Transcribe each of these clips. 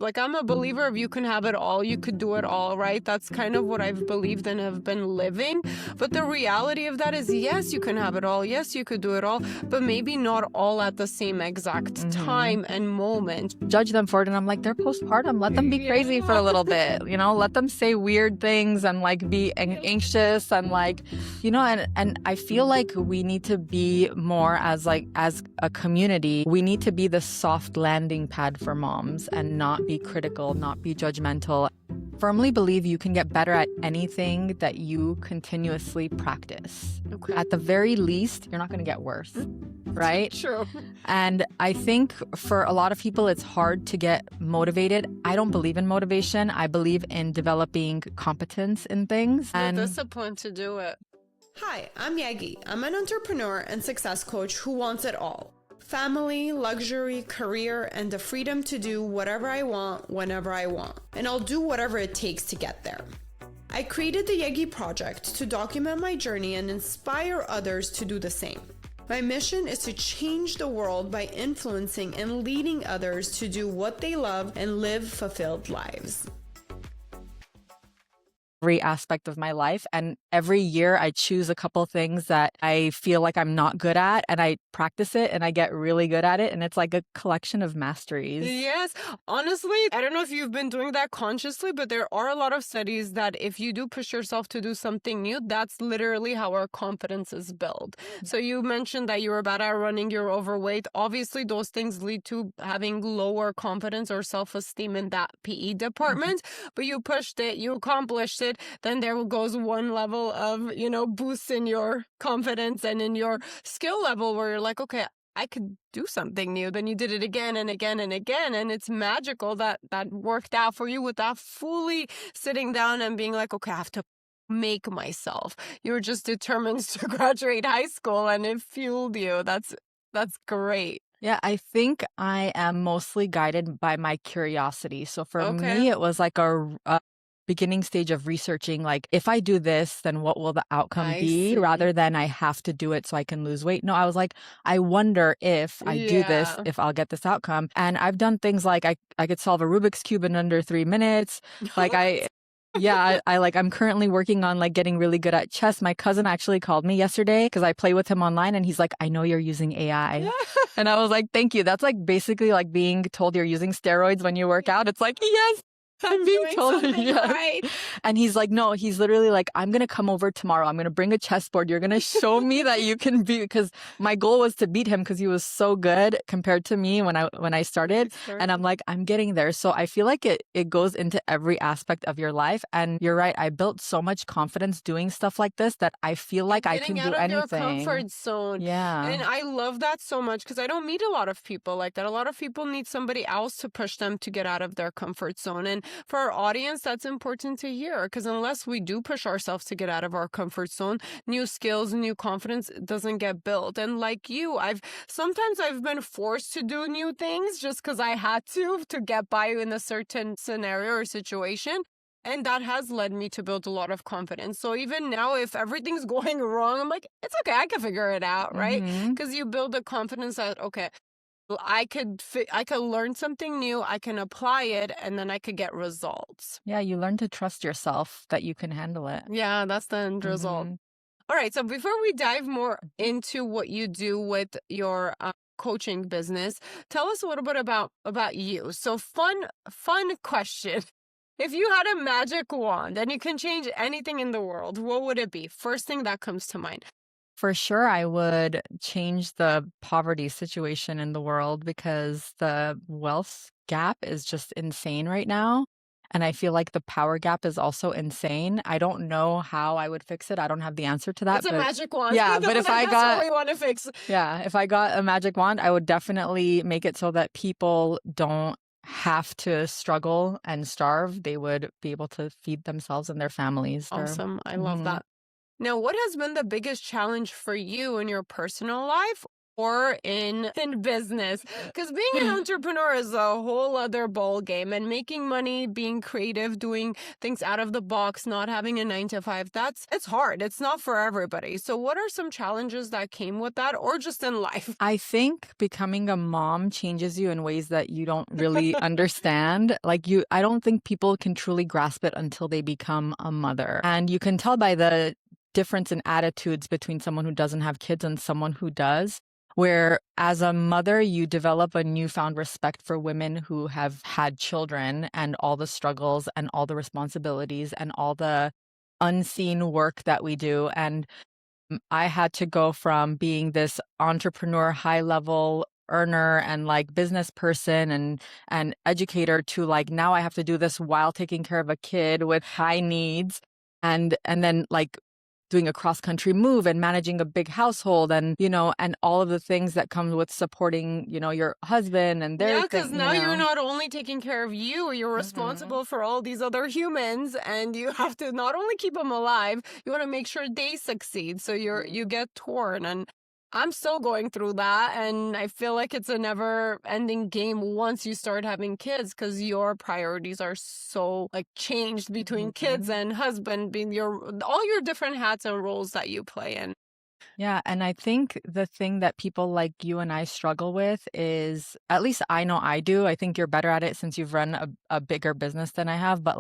Like, I'm a believer of you can have it all, you could do it all, right? That's kind of what I've believed and have been living. But the reality of that is, yes, you can have it all. Yes, you could do it all, but maybe not all at the same exact time and moment. Judge them for it, and I'm like, they're postpartum. Let them be crazy for a little bit, let them say weird things and like be anxious and like, and I feel like we need to be more as a community. We need to be the soft landing pad for moms and not be critical, not be judgmental. Firmly believe you can get better at anything that you continuously practice. Okay. At the very least, you're not going to get worse, right? True. And I think for a lot of people, it's hard to get motivated. I don't believe in motivation. I believe in developing competence in things. The discipline to do it. Hi, I'm Yegi. I'm an entrepreneur and success coach who wants it all. Family, luxury, career, and the freedom to do whatever I want, whenever I want. And I'll do whatever it takes to get there. I created the Yegi Project to document my journey and inspire others to do the same. My mission is to change the world by influencing and leading others to do what they love and live fulfilled lives. Every aspect of my life. And every year I choose a couple things that I feel like I'm not good at, and I practice it and I get really good at it. And it's like a collection of masteries. Yes. Honestly, I don't know if you've been doing that consciously, but there are a lot of studies that if you do push yourself to do something new, that's literally how our confidence is built. So you mentioned that you were bad at running, you're overweight. Obviously, those things lead to having lower confidence or self-esteem in that PE department, but you pushed it, you accomplished it. Then there goes one level of, boost in your confidence and in your skill level where you're like, okay, I could do something new. Then you did it again and again and again. And it's magical that worked out for you without fully sitting down and being like, okay, I have to make myself. You were just determined to graduate high school and it fueled you. That's great. Yeah, I think I am mostly guided by my curiosity. So for me, it was like a beginning stage of researching, like, if I do this, then what will the outcome be, rather than I have to do it so I can lose weight. No, I was like, I wonder if I do this, if I'll get this outcome. And I've done things like I could solve a Rubik's Cube in under 3 minutes. Like I'm currently working on like getting really good at chess. My cousin actually called me yesterday because I play with him online, and he's like, I know you're using AI. And I was like, thank you. That's like basically like being told you're using steroids when you work out. It's like, yes, I'm being told. Right. And he's like, no, he's literally like, I'm going to come over tomorrow. I'm going to bring a chessboard. You're going to show me that you can be, because my goal was to beat him because he was so good compared to me when I started. And I'm like, I'm getting there. So I feel like it goes into every aspect of your life. And you're right. I built so much confidence doing stuff like this that I feel like I can do anything. Getting out of your comfort zone. Yeah. And I love that so much because I don't meet a lot of people like that. A lot of people need somebody else to push them to get out of their comfort zone. And for our audience, that's important to hear, because unless we do push ourselves to get out of our comfort zone, new skills, new confidence doesn't get built. And like you, sometimes I've been forced to do new things just because I had to get by in a certain scenario or situation. And that has led me to build a lot of confidence. So even now, if everything's going wrong, I'm like, it's okay, I can figure it out, right? Because you build the confidence that, okay, I could learn something new, I can apply it, and then I could get results. Yeah, you learn to trust yourself that you can handle it. Yeah, that's the end result. All right, so before we dive more into what you do with your coaching business, tell us a little bit about you. So fun question. If you had a magic wand and you can change anything in the world, what would it be? First thing that comes to mind. For sure, I would change the poverty situation in the world, because the wealth gap is just insane right now. And I feel like the power gap is also insane. I don't know how I would fix it. I don't have the answer to that. It's a magic wand. Yeah, but if I got what we want to fix. Yeah, if I got a magic wand, I would definitely make it so that people don't have to struggle and starve. They would be able to feed themselves and their families. Awesome. I love that. Now, what has been the biggest challenge for you in your personal life or in business, because being an entrepreneur is a whole other ball game, and making money, being creative, doing things out of the box, not having a 9 to 5, it's hard. It's not for everybody. So what are some challenges that came with that, or just in life? I think becoming a mom changes you in ways that you don't really understand. I don't think people can truly grasp it until they become a mother. And you can tell by the difference in attitudes between someone who doesn't have kids and someone who does, where as a mother, you develop a newfound respect for women who have had children and all the struggles and all the responsibilities and all the unseen work that we do. And I had to go from being this entrepreneur, high level earner and business person and educator to now I have to do this while taking care of a kid with high needs and then doing a cross country move and managing a big household and and all of the things that come with supporting your husband and their because now you're not only taking care of you're responsible for all these other humans, and you have to not only keep them alive, you want to make sure they succeed, so you get torn. And I'm still going through that, and I feel like it's a never-ending game once you start having kids, because your priorities are so changed between kids and husband, being all your different hats and roles that you play in. Yeah, and I think the thing that people like you and I struggle with is, at least I know I do, I think you're better at it since you've run a bigger business than I have, but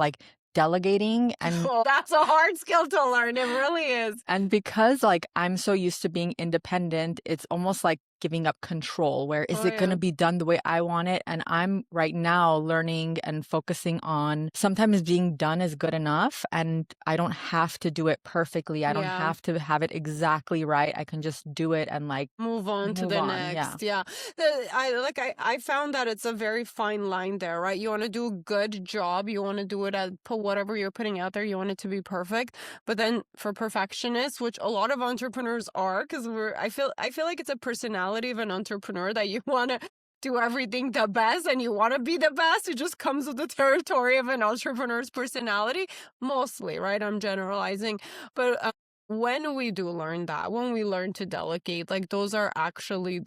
delegating and Oh, that's a hard skill to learn. It really is. and because I'm so used to being independent, it's almost like giving up control. Where is it going to be done the way I want it? And I'm right now learning and focusing on sometimes being done is good enough, and I don't have to do it perfectly. I don't have to have it exactly right. I can just do it and move on to the next. Yeah. I found that it's a very fine line there, right? You want to do a good job. You want to do it put whatever you're putting out there. You want it to be perfect. But then for perfectionists, which a lot of entrepreneurs are, because I feel like it's a personality of an entrepreneur that you want to do everything the best and you want to be the best. It just comes with the territory of an entrepreneur's personality, mostly, right? I'm generalizing. But when we do learn that, when we learn to delegate, those are actually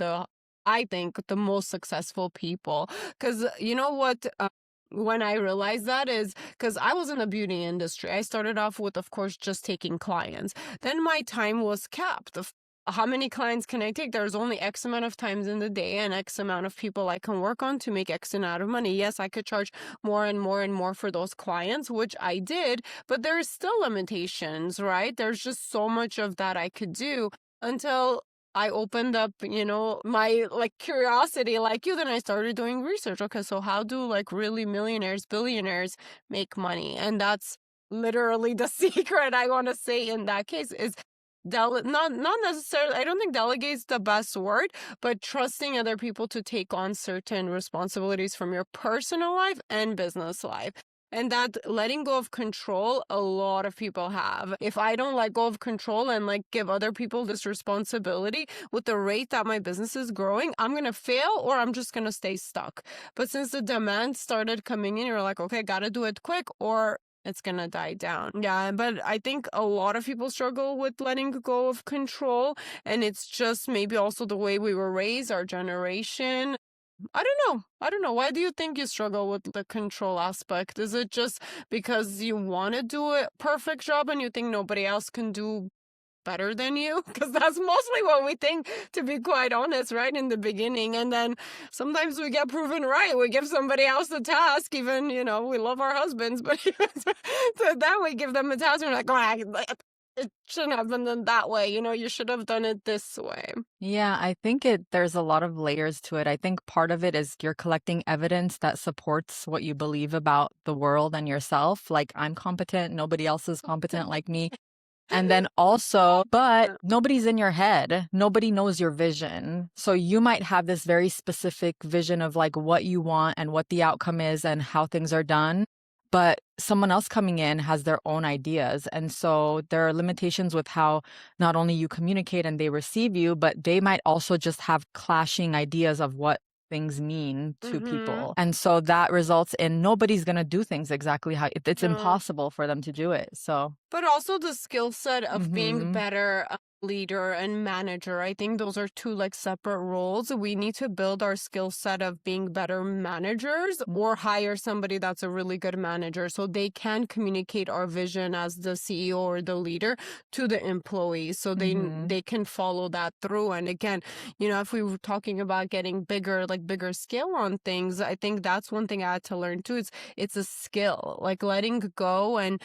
I think, the most successful people. Because you know what? When I realized that is because I was in the beauty industry. I started off with, of course, just taking clients. Then my time was capped. How many clients can I take? There's only X amount of times in the day and X amount of people I can work on to make X amount of money. Yes, I could charge more and more and more for those clients, which I did, but there's still limitations, right? There's just so much of that I could do until I opened up, my curiosity like you. Then I started doing research. Okay, so how do really millionaires, billionaires make money? And that's literally the secret, I want to say, in that case is not necessarily, I don't think delegate's the best word, but trusting other people to take on certain responsibilities from your personal life and business life. And that letting go of control, a lot of people have. If I don't let go of control and give other people this responsibility with the rate that my business is growing, I'm going to fail or I'm just going to stay stuck. But since the demand started coming in, you're like, okay, got to do it quick or it's going to die down. Yeah, but I think a lot of people struggle with letting go of control. And it's just maybe also the way we were raised, our generation. I don't know. Why do you think you struggle with the control aspect? Is it just because you want to do a perfect job and you think nobody else can do better than you? Because that's mostly what we think, to be quite honest, right in the beginning. And then sometimes we get proven right. We give somebody else the task, even, we love our husbands, but so then we give them a task and we're like, oh, it shouldn't have been done that way. You should have done it this way. Yeah, I think there's a lot of layers to it. I think part of it is you're collecting evidence that supports what you believe about the world and yourself. I'm competent, nobody else is competent like me. And then also, but nobody's in your head. Nobody knows your vision. So you might have this very specific vision of what you want and what the outcome is and how things are done. But someone else coming in has their own ideas. And so there are limitations with how not only you communicate and they receive you, but they might also just have clashing ideas of what things mean to people. And so that results in nobody's going to do things exactly how it's impossible for them to do it. So, but also the skill set of being better leader and manager. I think those are two like separate roles. We need to build our skill set of being better managers or hire somebody that's a really good manager so they can communicate our vision as the CEO or the leader to the employees so they can follow that through. And again, if we were talking about getting bigger scale on things, I think that's one thing I had to learn too. It's a skill, like letting go and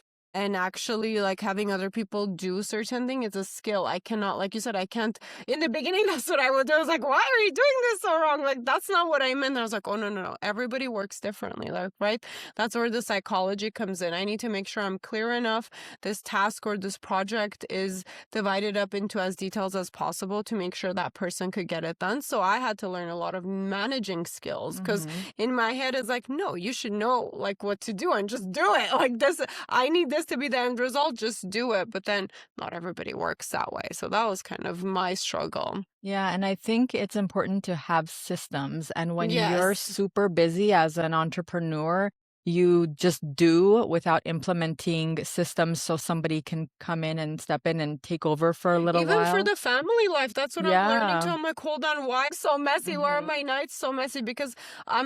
actually like having other people do certain thing. It's a skill. I cannot, like you said, I can't. In the beginning, that's what I would do. I was like, why are you doing this so wrong? Like, that's not what I meant. And I was like, oh, no. Everybody works differently. Like, right? That's where the psychology comes in. I need to make sure I'm clear enough. This task or this project is divided up into as details as possible to make sure that person could get it done. So I had to learn a lot of managing skills because in my head, it's like, no, you should know like what to do and just do it. Like this, I need this to be the end result, just do it. But then not everybody works that way. So that was kind of my struggle. Yeah, and I think it's important to have systems. And when you're super busy as an entrepreneur, you just do without implementing systems so somebody can come in and step in and take over for a little while. Even for the family life, that's what I'm learning too. I'm like, hold on, why so messy? Why are my nights so messy? Because I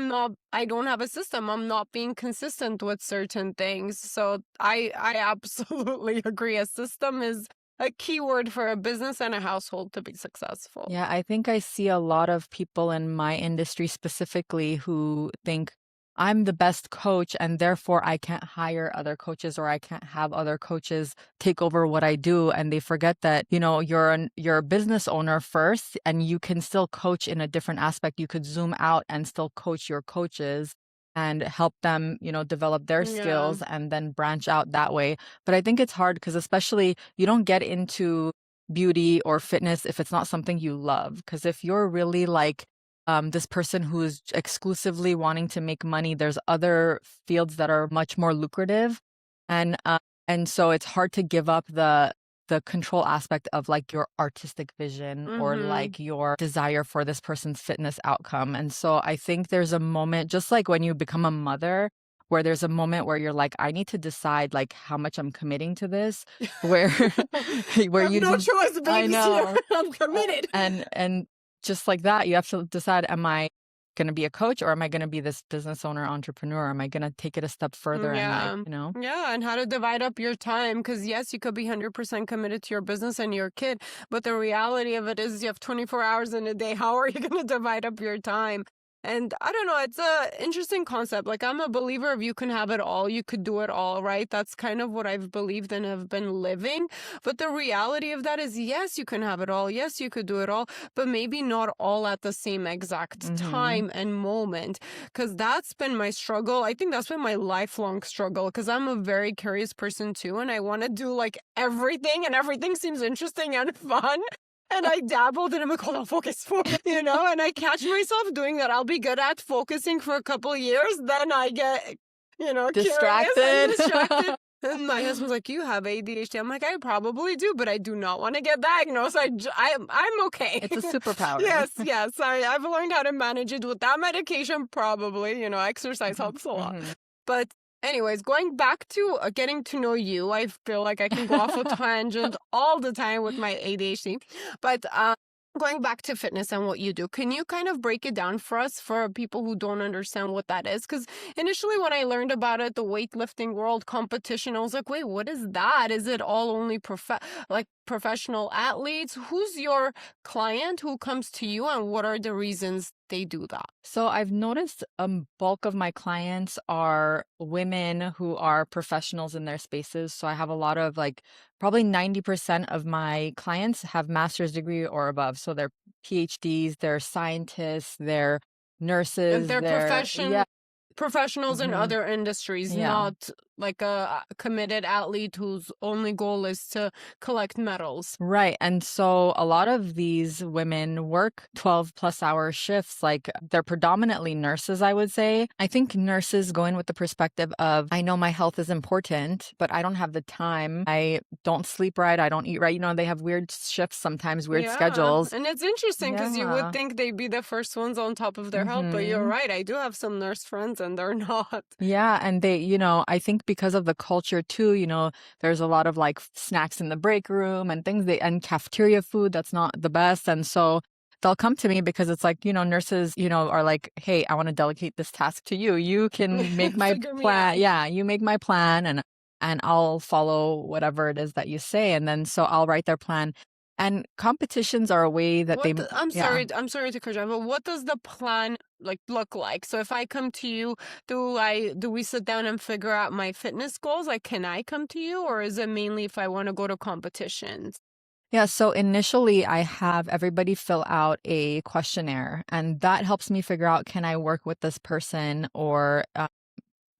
don't have a system. I'm not being consistent with certain things. So I absolutely agree. A system is a key word for a business and a household to be successful. Yeah, I think I see a lot of people in my industry specifically who think I'm the best coach and therefore I can't hire other coaches or I can't have other coaches take over what I do. And they forget that, you're a business owner first and you can still coach in a different aspect. You could zoom out and still coach your coaches and help them, develop their skills and then branch out that way. But I think it's hard because especially you don't get into beauty or fitness if it's not something you love. Because if you're really like this person who's exclusively wanting to make money, there's other fields that are much more lucrative. And so it's hard to give up the control aspect of like your artistic vision or like your desire for this person's fitness outcome. And so I think there's a moment, just like when you become a mother, where there's a moment where you're like, I need to decide like how much I'm committing to this, where you no choice, baby. I know. I'm committed. And just like that, you have to decide, am I going to be a coach or am I going to be this business owner, entrepreneur? Am I going to take it a step further and Yeah, and how to divide up your time. Because yes, you could be 100% committed to your business and your kid, but the reality of it is you have 24 hours in a day. How are you going to divide up your time? And I don't know, it's a interesting concept. Like, I'm a believer of you can have it all, you could do it all, right? That's kind of what I've believed and have been living. But the reality of that is, yes, you can have it all. Yes, you could do it all, but maybe not all at the same exact time and moment. Because that's been my struggle. I think that's been my lifelong struggle because I'm a very curious person too. And I want to do like everything and everything seems interesting and fun. And I dabbled and I'm like, hold on, focus, and I catch myself doing that. I'll be good at focusing for a couple of years. Then I get, distracted. And my husband's like, you have ADHD. I'm like, I probably do, but I do not want to get diagnosed. I'm okay. It's a superpower. Yes. I've learned how to manage it without medication, probably. Exercise helps a lot. But anyways, going back to getting to know you, I feel like I can go off a tangent all the time with my ADHD. But going back to fitness and what you do, can you kind of break it down for us, for people who don't understand what that is? Because initially when I learned about it, the weightlifting world competition, I was like, wait, what is that? Is it all only professional athletes? Who's your client who comes to you and what are the reasons they do that? So I've noticed a bulk of my clients are women who are professionals in their spaces. So I have a lot of probably 90% of my clients have master's degree or above. So they're PhDs, they're scientists, they're nurses. And they're professionals in other industries, not like a committed athlete whose only goal is to collect medals. Right. And so a lot of these women work 12-plus-hour shifts. Like they're predominantly nurses, I would say. I think nurses go in with the perspective of, I know my health is important, but I don't have the time. I don't sleep right. I don't eat right. They have weird shifts sometimes, weird schedules. And it's interesting because you would think they'd be the first ones on top of their health, but you're right. I do have some nurse friends and they're not. Yeah. And they, I think because of the culture too, there's a lot of like snacks in the break room and things and cafeteria food that's not the best. And so they'll come to me because it's like, nurses, are like, hey, I want to delegate this task to you. You can make my Figure me plan. out. Yeah. You make my plan and I'll follow whatever it is that you say. And then so I'll write their plan. And competitions are a way that yeah. I'm sorry to cut you off, but what does the plan like look like? So if I come to you, do we sit down and figure out my fitness goals? Like, can I come to you, or is it mainly if I want to go to competitions? Yeah, so initially I have everybody fill out a questionnaire, and that helps me figure out, can I work with this person, or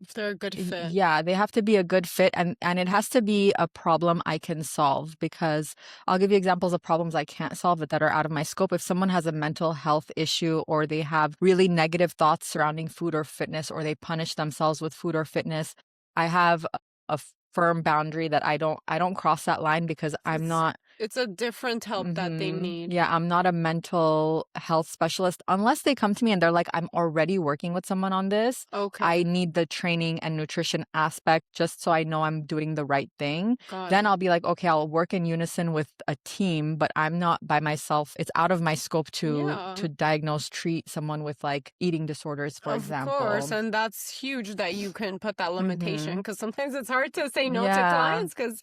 If they're a good fit. yeah, they have to be a good fit, and it has to be a problem I can solve, because I'll give you examples of problems I can't solve that are out of my scope. If someone has a mental health issue, or they have really negative thoughts surrounding food or fitness, or they punish themselves with food or fitness, I have a firm boundary that I don't cross that line, because I'm not. It's a different help that they need. Yeah, I'm not a mental health specialist unless they come to me and they're like, I'm already working with someone on this. Okay. I need the training and nutrition aspect just so I know I'm doing the right thing. Got Then it. I'll be like, okay, I'll work in unison with a team, but I'm not by myself. It's out of my scope to diagnose, treat someone with like eating disorders, for example. Of course, and that's huge that you can put that limitation, because sometimes it's hard to say no to Yeah. clients because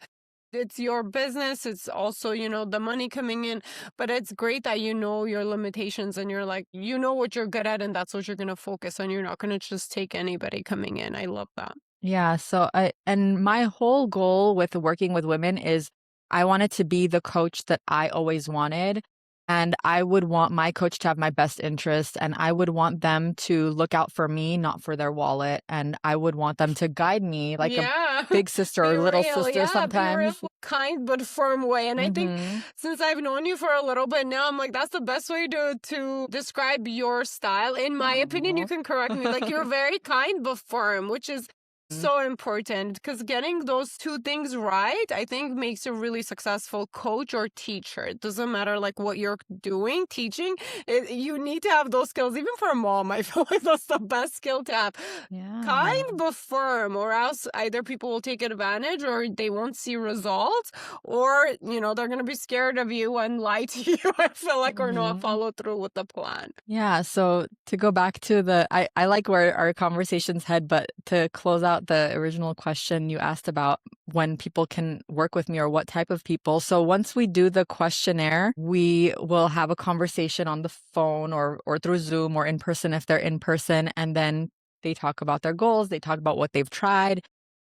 it's your business. It's also, the money coming in, but it's great that you know your limitations and you're like, you know what you're good at and that's what you're going to focus on. You're not going to just take anybody coming in. I love that. Yeah. So and my whole goal with working with women is I wanted to be the coach that I always wanted. And I would want my coach to have my best interest, and I would want them to look out for me, not for their wallet. And I would want them to guide me like a big sister or little sister sometimes. Be real kind but firm way. And I think since I've known you for a little bit now, I'm like, that's the best way to describe your style. In my opinion, you can correct me. Like, you're very kind but firm, which is so important, because getting those two things right, I think, makes a really successful coach or teacher. It doesn't matter like what you're doing, teaching. You need to have those skills. Even for a mom, I feel like that's the best skill to have. Yeah. Kind but firm, or else either people will take advantage or they won't see results, or they're gonna be scared of you and lie to you, I feel like, or not follow through with the plan. Yeah. So to go back to I like where our conversations head, but to close out the original question you asked about when people can work with me or what type of people. So once we do the questionnaire, we will have a conversation on the phone or through Zoom or in person if they're in person. And then they talk about their goals. They talk about what they've tried.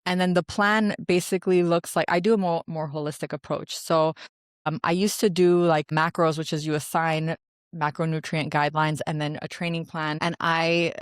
And then the plan basically looks like, I do a more holistic approach. So I used to do like macros, which is you assign macronutrient guidelines and then a training plan. And I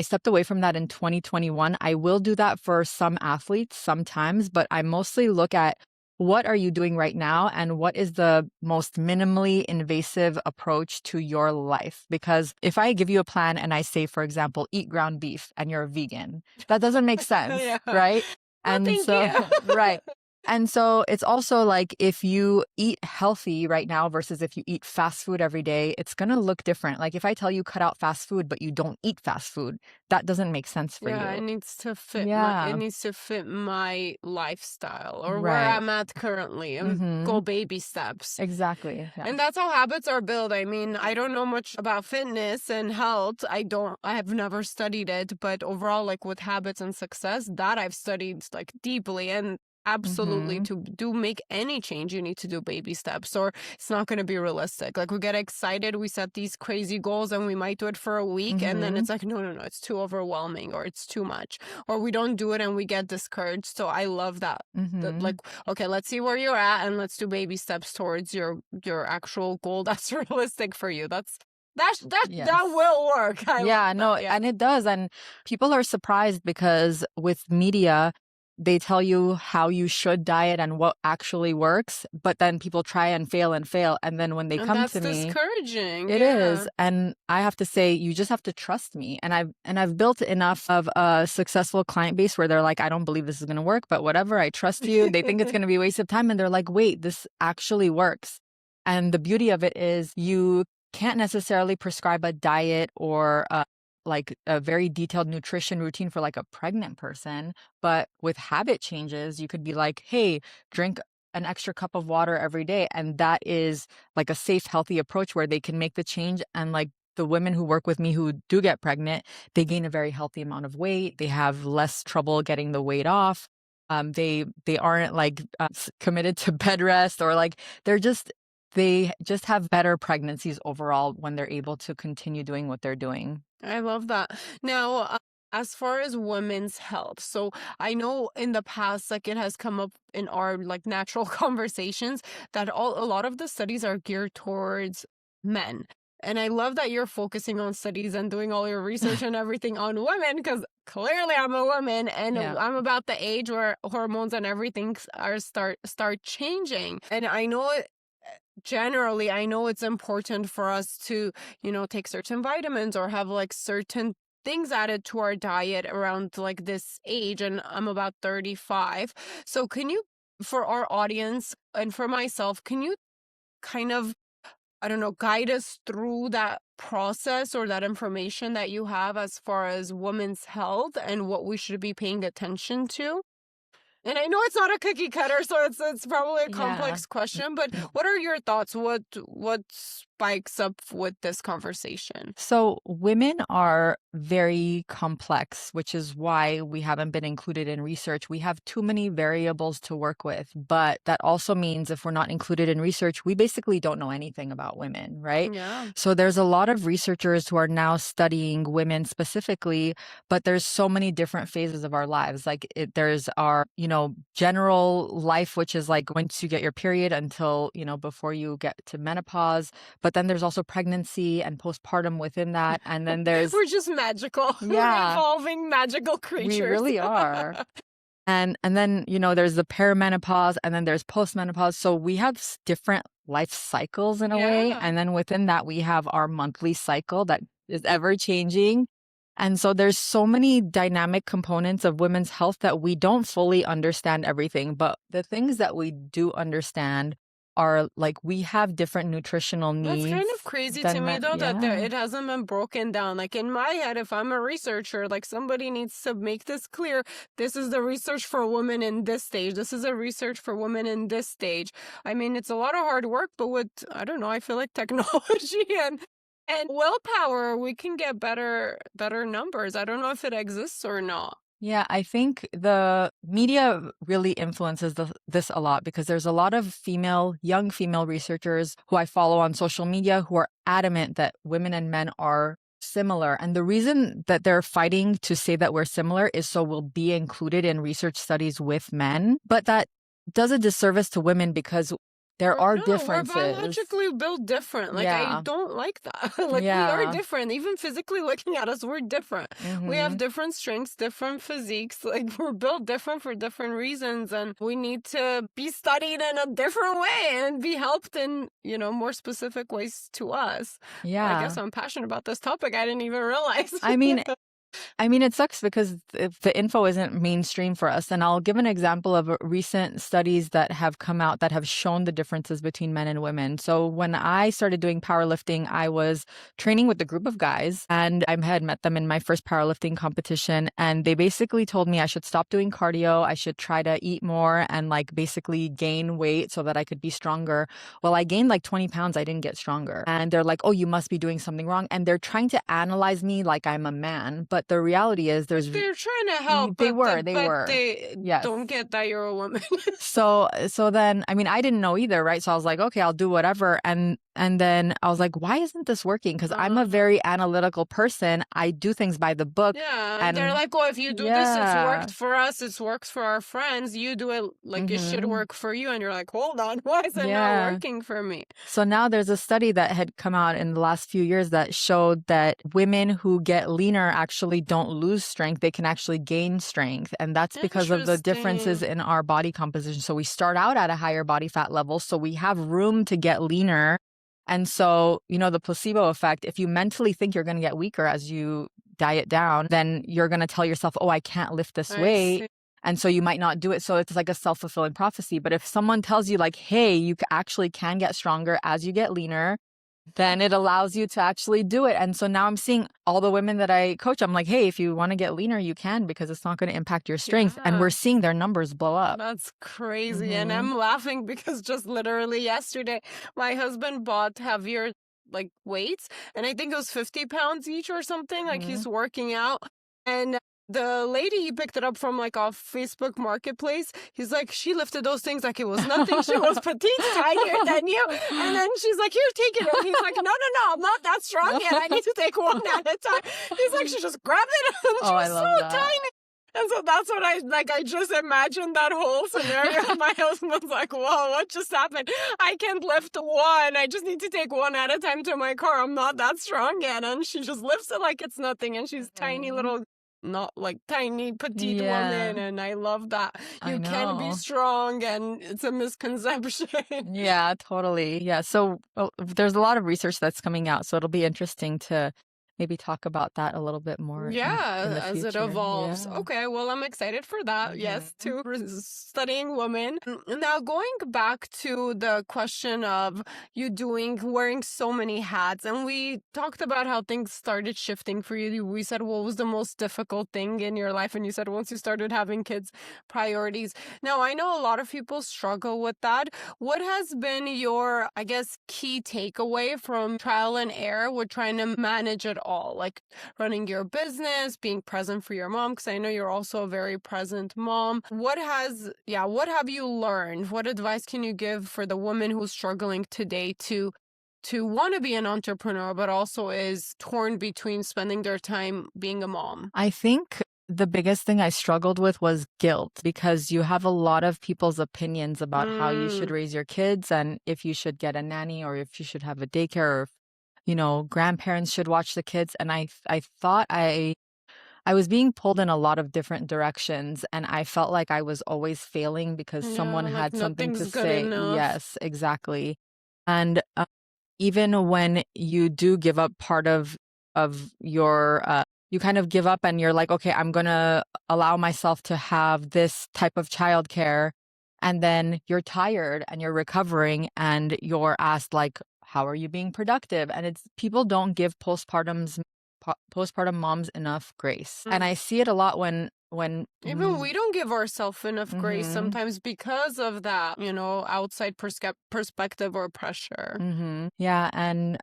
stepped away from that in 2021. I will do that for some athletes sometimes, but I mostly look at what are you doing right now and what is the most minimally invasive approach to your life? Because if I give you a plan and I say, for example, eat ground beef and you're a vegan, that doesn't make sense, right? And so, right. And so it's also like if you eat healthy right now versus if you eat fast food every day, it's going to look different. Like if I tell you cut out fast food, but you don't eat fast food, that doesn't make sense for you. Yeah, it needs to fit my lifestyle or where I'm at currently, and go baby steps. Exactly. Yeah. And that's how habits are built. I mean, I don't know much about fitness and health. I have never studied it, but overall, like with habits and success, that I've studied like deeply. And absolutely, to make any change, you need to do baby steps, or it's not going to be realistic. Like, we get excited, we set these crazy goals, and we might do it for a week, and then it's like, no, it's too overwhelming, or it's too much, or we don't do it and we get discouraged. So I love that. That, like, okay, let's see where you're at, and let's do baby steps towards your actual goal that's realistic for you. That will work. And it does. And people are surprised because with media, they tell you how you should diet and what actually works, but then people try and fail. And then when they come to me, that's discouraging. It is. And I have to say, you just have to trust me. And I've built enough of a successful client base where they're like, I don't believe this is going to work, but whatever, I trust you. They think it's going to be a waste of time. And they're like, wait, this actually works. And the beauty of it is you can't necessarily prescribe a diet or a like a very detailed nutrition routine for like a pregnant person. But with habit changes, you could be like, hey, drink an extra cup of water every day. And that is like a safe, healthy approach where they can make the change. And like the women who work with me who do get pregnant, they gain a very healthy amount of weight. They have less trouble getting the weight off. They aren't like committed to bed rest, or like they just have better pregnancies overall when they're able to continue doing what they're doing. I love that. Now, as far as women's health, so I know in the past, like it has come up in our like natural conversations that a lot of the studies are geared towards men. And I love that you're focusing on studies and doing all your research and everything on women, because clearly I'm a woman and Yeah. I'm about the age where hormones and everything are start changing. And I know generally, I know it's important for us to, take certain vitamins or have like certain things added to our diet around like this age. And I'm about 35. So can you, for our audience and for myself, can you kind of, I don't know, guide us through that process or that information that you have as far as women's health and what we should be paying attention to? And I know it's not a cookie cutter, so it's probably a Yeah. complex question, but what are your thoughts? What spikes up with this conversation? So women are very complex, which is why we haven't been included in research. We have too many variables to work with, but that also means if we're not included in research, we basically don't know anything about women, right? Yeah. So there's a lot of researchers who are now studying women specifically, but there's so many different phases of our lives. Like there's our, general life, which is like once you get your period until, before you get to menopause. But then there's also pregnancy and postpartum within that. And then there's, We're just magical. We're yeah, evolving magical we creatures. really are. And then, there's the perimenopause and then there's postmenopause. So we have different life cycles in a way. Yeah. And then within that, we have our monthly cycle that is ever changing. And so there's so many dynamic components of women's health that we don't fully understand everything. But the things that we do understand are like we have different nutritional That's needs kind of crazy to than me, men. though, that Yeah. it hasn't been broken down. Like in my head, if I'm a researcher, like somebody needs to make this clear. This is the research for women in this stage. This is a research for women in this stage. I mean, it's a lot of hard work, but with, I don't know, I feel like technology and willpower, we can get better numbers. I don't know if it exists or not. Yeah, I think the media really influences this a lot because there's a lot of young female researchers who I follow on social media who are adamant that women and men are similar. And the reason that they're fighting to say that we're similar is so we'll be included in research studies with men. But that does a disservice to women because there are No, we're differences. biologically built different. Like, I Yeah. don't like that. Like, we are Yeah. different. Even physically looking at us, we're different. We have Hmm. different strengths, different physiques. Like, we're built different for different reasons. And we need to be studied in a different way and be helped in, more specific ways to us. I guess Yeah. I'm passionate about this topic. I didn't even realize. I mean, it sucks because if the info isn't mainstream for us. And I'll give an example of recent studies that have come out that have shown the differences between men and women. So when I started doing powerlifting, I was training with a group of guys and I had met them in my first powerlifting competition. And they basically told me I should stop doing cardio. I should try to eat more and like basically gain weight so that I could be stronger. Well, I gained like 20 pounds. I didn't get stronger. And they're like, oh, you must be doing something wrong. And they're trying to analyze me like I'm a man. But the reality is They're trying to help, they but were. they Yes. don't get that you're a woman. So then, I mean, I didn't know either, right? So I was like, okay, I'll do whatever. And then I was like, why isn't this working? Because I'm a very analytical person. I do things by the book. Yeah, And they're like, well, if you do this, it's worked for us, it's worked for our friends. You do it like it should work for you. And you're like, hold on, why is it not working for me? So now there's a study that had come out in the last few years that showed that women who get leaner actually don't lose strength. They can actually gain strength. And that's because of the differences in our body composition. So we start out at a higher body fat level. So we have room to get leaner. And so, the placebo effect, if you mentally think you're going to get weaker as you diet down, then you're going to tell yourself, oh, I can't lift this weight. And so you might not do it. So it's like a self-fulfilling prophecy. But if someone tells you like, hey, you actually can get stronger as you get leaner, then it allows you to actually do it. And so now I'm seeing all the women that I coach, I'm like, hey, if you want to get leaner, you can, because it's not going to impact your strength. And we're seeing their numbers blow up. That's crazy. And I'm laughing because just literally yesterday, my husband bought heavier like weights, and I think it was 50 pounds each or something. Like he's working out. And the lady he picked it up from like off Facebook Marketplace, he's like, she lifted those things like it was nothing. She was petite, tinier than you. And then she's like, here, take it. And he's like, no, I'm not that strong yet. I need to take one at a time. He's like, she just grabbed it and she's so tiny. And so that's what I just imagined that whole scenario. My husband's like, whoa, what just happened? I can't lift one. I just need to take one at a time to my car. I'm not that strong yet. And she just lifts it like it's nothing. And she's tiny little, not like tiny petite woman. And I love that. You can be strong, and it's a misconception. Yeah, totally. Yeah. So there's a lot of research that's coming out. So it'll be interesting to maybe talk about that a little bit more. Yeah, in the as future. it evolves. Yeah. Okay, well, I'm excited for that. Yes, to studying women. Now, going back to the question of you wearing so many hats, and we talked about how things started shifting for you. We said, what was the most difficult thing in your life? And you said, once you started having kids, priorities. Now, I know a lot of people struggle with that. What has been your, I guess, key takeaway from trial and error with trying to manage it all, like running your business, being present for your mom? Because I know you're also a very present mom. What have you learned? What advice can you give for the woman who's struggling today to want to be an entrepreneur, but also is torn between spending their time being a mom? I think the biggest thing I struggled with was guilt, because you have a lot of people's opinions about how you should raise your kids, and if you should get a nanny, or if you should have a daycare, or if, grandparents should watch the kids. And I thought I was being pulled in a lot of different directions, and I felt like I was always failing because someone had something to say. Yes, exactly. And even when you do give up part of your you kind of give up, and you're like, okay, I'm going to allow myself to have this type of childcare. And then you're tired and you're recovering, and you're asked, like, how are you being productive? And it's, people don't give postpartum moms enough grace. And I see it a lot when even we don't give ourselves enough grace sometimes because of that, outside perspective or pressure. Yeah. And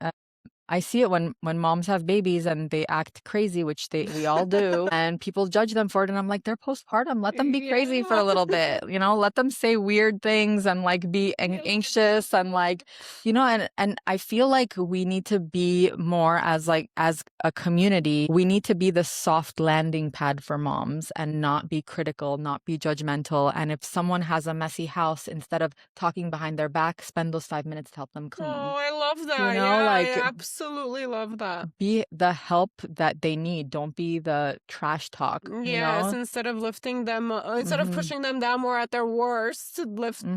I see it when moms have babies and they act crazy, which we all do, and people judge them for it. And I'm like, they're postpartum. Let them be crazy for a little bit, let them say weird things and like be anxious and like, and I feel like we need to be more as a community, we need to be the soft landing pad for moms and not be critical, not be judgmental. And if someone has a messy house, instead of talking behind their back, spend those 5 minutes to help them clean. Oh, I love that. I absolutely love that. Be the help that they need. Don't be the trash talk. Yes, instead of lifting them, instead of pushing them down more at their worst,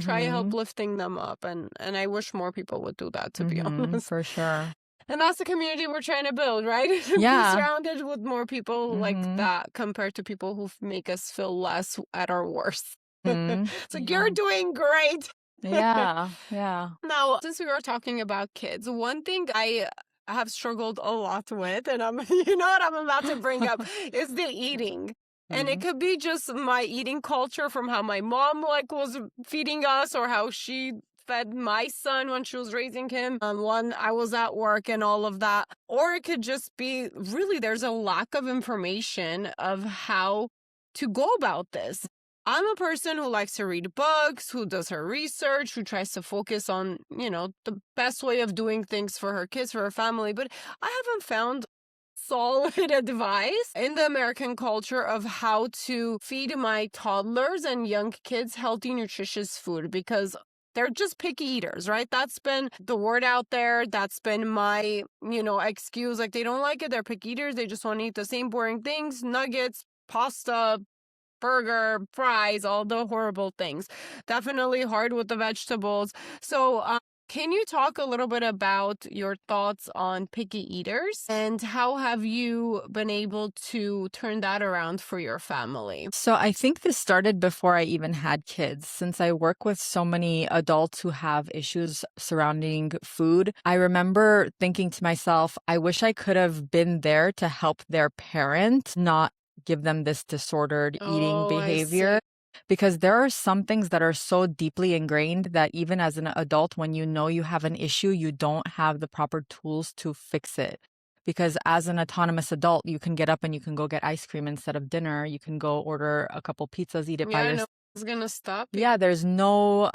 try help lifting them up. And I wish more people would do that, to be honest. For sure. And that's the community we're trying to build, right? Yeah. Be surrounded with more people like that, compared to people who make us feel less at our worst. So you're doing great. Yeah. Now, since we were talking about kids, one thing I have struggled a lot with, and what I'm about to bring up, is the eating. And it could be just my eating culture from how my mom was feeding us, or how she fed my son when she was raising him, when I was at work and all of that. Or it could just be really there's a lack of information of how to go about this. I'm a person who likes to read books, who does her research, who tries to focus on, the best way of doing things for her kids, for her family. But I haven't found solid advice in the American culture of how to feed my toddlers and young kids healthy, nutritious food, because they're just picky eaters, right? That's been the word out there. That's been my, excuse. Like, they don't like it. They're picky eaters. They just want to eat the same boring things, nuggets, pasta, burger, fries, all the horrible things. Definitely hard with the vegetables. So Can you talk a little bit about your thoughts on picky eaters and how have you been able to turn that around for your family? So I think this started before I even had kids. Since I work with so many adults who have issues surrounding food, I remember thinking to myself, I wish I could have been there to help their parent not give them this disordered eating Oh, I behavior. see. Because there are some things that are so deeply ingrained that even as an adult, when you know you have an issue, you don't have the proper tools to fix it. Because as an autonomous adult, you can get up and you can go get ice cream instead of dinner. You can go order a couple pizzas, eat it by Yeah, no yourself. one's gonna stop you. Yeah, there's no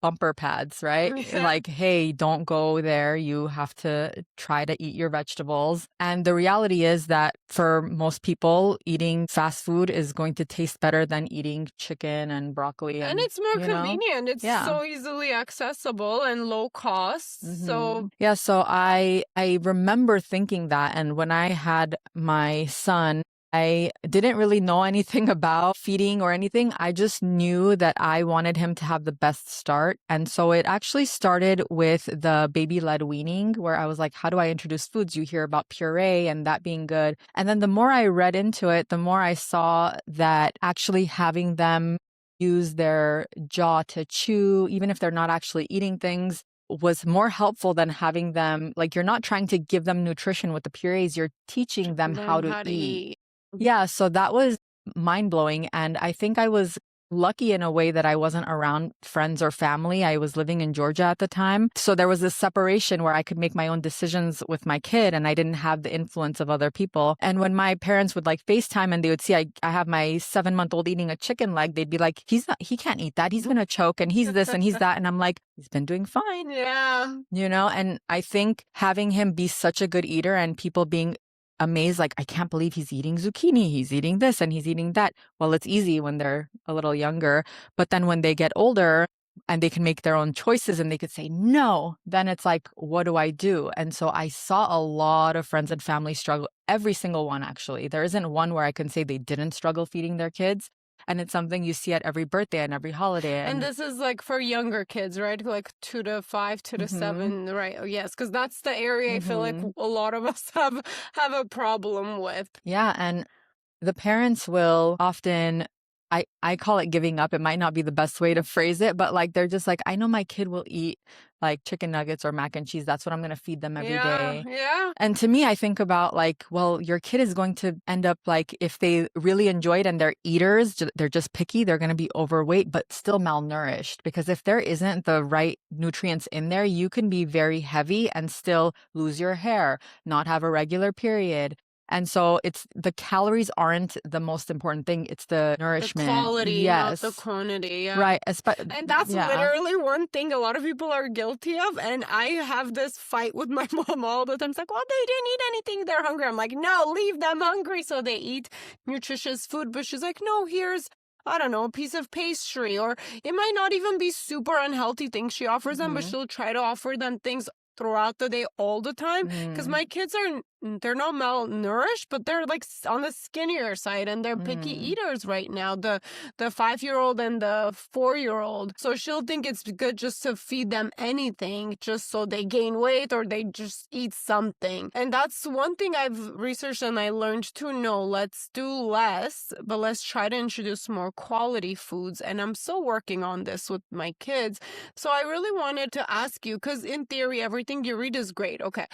bumper pads, right? Yeah. Like, hey, don't go there. You have to try to eat your vegetables. And the reality is that for most people, eating fast food is going to taste better than eating chicken and broccoli. And And, it's more you know, convenient. It's yeah. so easily accessible and low cost. So Yeah, so I remember thinking that, and when I had my son, I didn't really know anything about feeding or anything. I just knew that I wanted him to have the best start. And so it actually started with the baby-led weaning, where I was like, how do I introduce foods? You hear about puree and that being good. And then the more I read into it, the more I saw that actually having them use their jaw to chew, even if they're not actually eating things, was more helpful than having them, like, you're not trying to give them nutrition with the purees, you're teaching them how learn to how to eat. eat. Yeah, so that was mind blowing. And I think I was lucky in a way that I wasn't around friends or family. I was living in Georgia at the time. So there was this separation where I could make my own decisions with my kid and I didn't have the influence of other people. And when my parents would like FaceTime and they would see I have my 7-month-old eating a chicken leg, they'd be like, he can't eat that. He's going to choke and he's this and he's that. And I'm like, he's been doing fine. Yeah. And I think having him be such a good eater and people being amazed, like, I can't believe he's eating zucchini, he's eating this and he's eating that. Well, it's easy when they're a little younger, but then when they get older and they can make their own choices and they could say no, then it's like, what do I do? And so I saw a lot of friends and family struggle, every single one actually. There isn't one where I can say they didn't struggle feeding their kids. And it's something you see at every birthday and every holiday. And this is like for younger kids, right? Like 2 to 5, 2 to 7, right? Oh, yes, because that's the area I feel like a lot of us have a problem with. Yeah, and the parents will often, I call it giving up. It might not be the best way to phrase it, but like they're just like, I know my kid will eat like chicken nuggets or mac and cheese. That's what I'm going to feed them every day. Yeah. And to me, I think about like, well, your kid is going to end up like, if they really enjoy it and they're eaters, they're just picky, they're going to be overweight, but still malnourished. Because if there isn't the right nutrients in there, you can be very heavy and still lose your hair, not have a regular period. And so it's the calories aren't the most important thing. It's the nourishment. The quality, yes. not the quantity. Yeah. Right. And that's literally one thing a lot of people are guilty of. And I have this fight with my mom all the time. It's like, well, they didn't eat anything. They're hungry. I'm like, no, leave them hungry so they eat nutritious food. But she's like, no, here's, I don't know, a piece of pastry. Or it might not even be super unhealthy things she offers them, but she'll try to offer them things throughout the day all the time because my kids they're not malnourished, but they're like on the skinnier side and they're picky eaters right now, the 5-year-old and the 4-year-old. So she'll think it's good just to feed them anything just so they gain weight or they just eat something. And that's one thing I've researched and I learned to know. Let's do less, but let's try to introduce more quality foods. And I'm still working on this with my kids. So I really wanted to ask you, because in theory everything you read is great. Okay,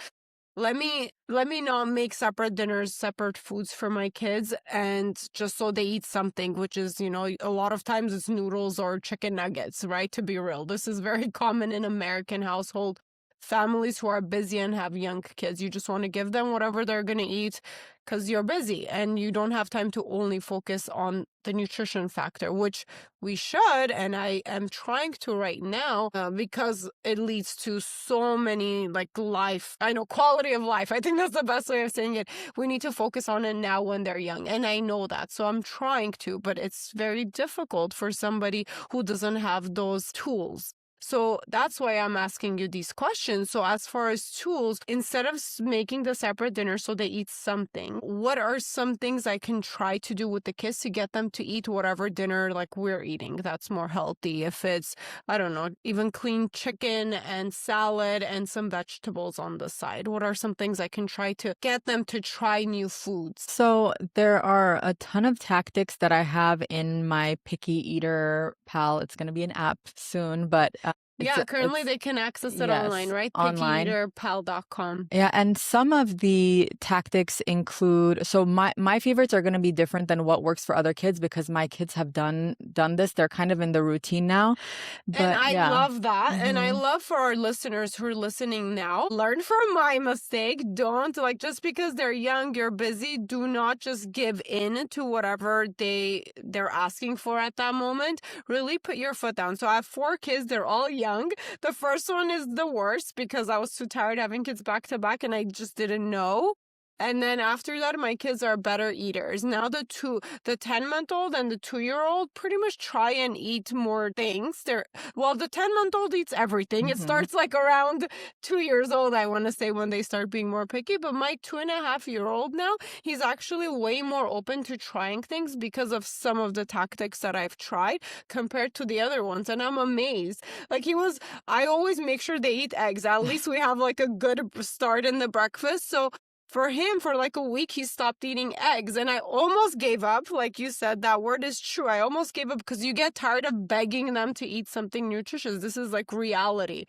let me not make separate dinners, separate foods for my kids, and just so they eat something, which is, a lot of times it's noodles or chicken nuggets, right? To be real, this is very common in American household families who are busy and have young kids. You just want to give them whatever they're going to eat because you're busy and you don't have time to only focus on the nutrition factor, which we should. And I am trying to right now because it leads to so many quality of life. I think that's the best way of saying it. We need to focus on it now when they're young. And I know that. So I'm trying to, but it's very difficult for somebody who doesn't have those tools. So that's why I'm asking you these questions. So as far as tools, instead of making the separate dinner so they eat something, what are some things I can try to do with the kids to get them to eat whatever dinner like we're eating that's more healthy? If it's, I don't know, even clean chicken and salad and some vegetables on the side, what are some things I can try to get them to try new foods? So there are a ton of tactics that I have in my Picky Eater pal. It's going to be an app soon, but currently they can access it online, yes, right? online. PickyEaterPal.com. Yeah, and some of the tactics include, so my favorites are going to be different than what works for other kids because my kids have done this. They're kind of in the routine now. And But I yeah. love that. And I love for our listeners who are listening now, learn from my mistake. Don't like just because they're young, you're busy, do not just give in to whatever they're asking for at that moment. Really put your foot down. So I have 4 kids, they're all young. The first one is the worst because I was too tired having kids back to back and I just didn't know. And then after that, my kids are better eaters. Now the 10-month-old and the 2-year-old pretty much try and eat more things. The 10-month-old eats everything. It starts like around 2 years old, I want to say, when they start being more picky. But my 2.5-year-old now, he's actually way more open to trying things because of some of the tactics that I've tried compared to the other ones. And I'm amazed. Like I always make sure they eat eggs. At least we have like a good start in the breakfast. So for him, for like a week, he stopped eating eggs. And I almost gave up. Like you said, that word is true. I almost gave up because you get tired of begging them to eat something nutritious. This is like reality.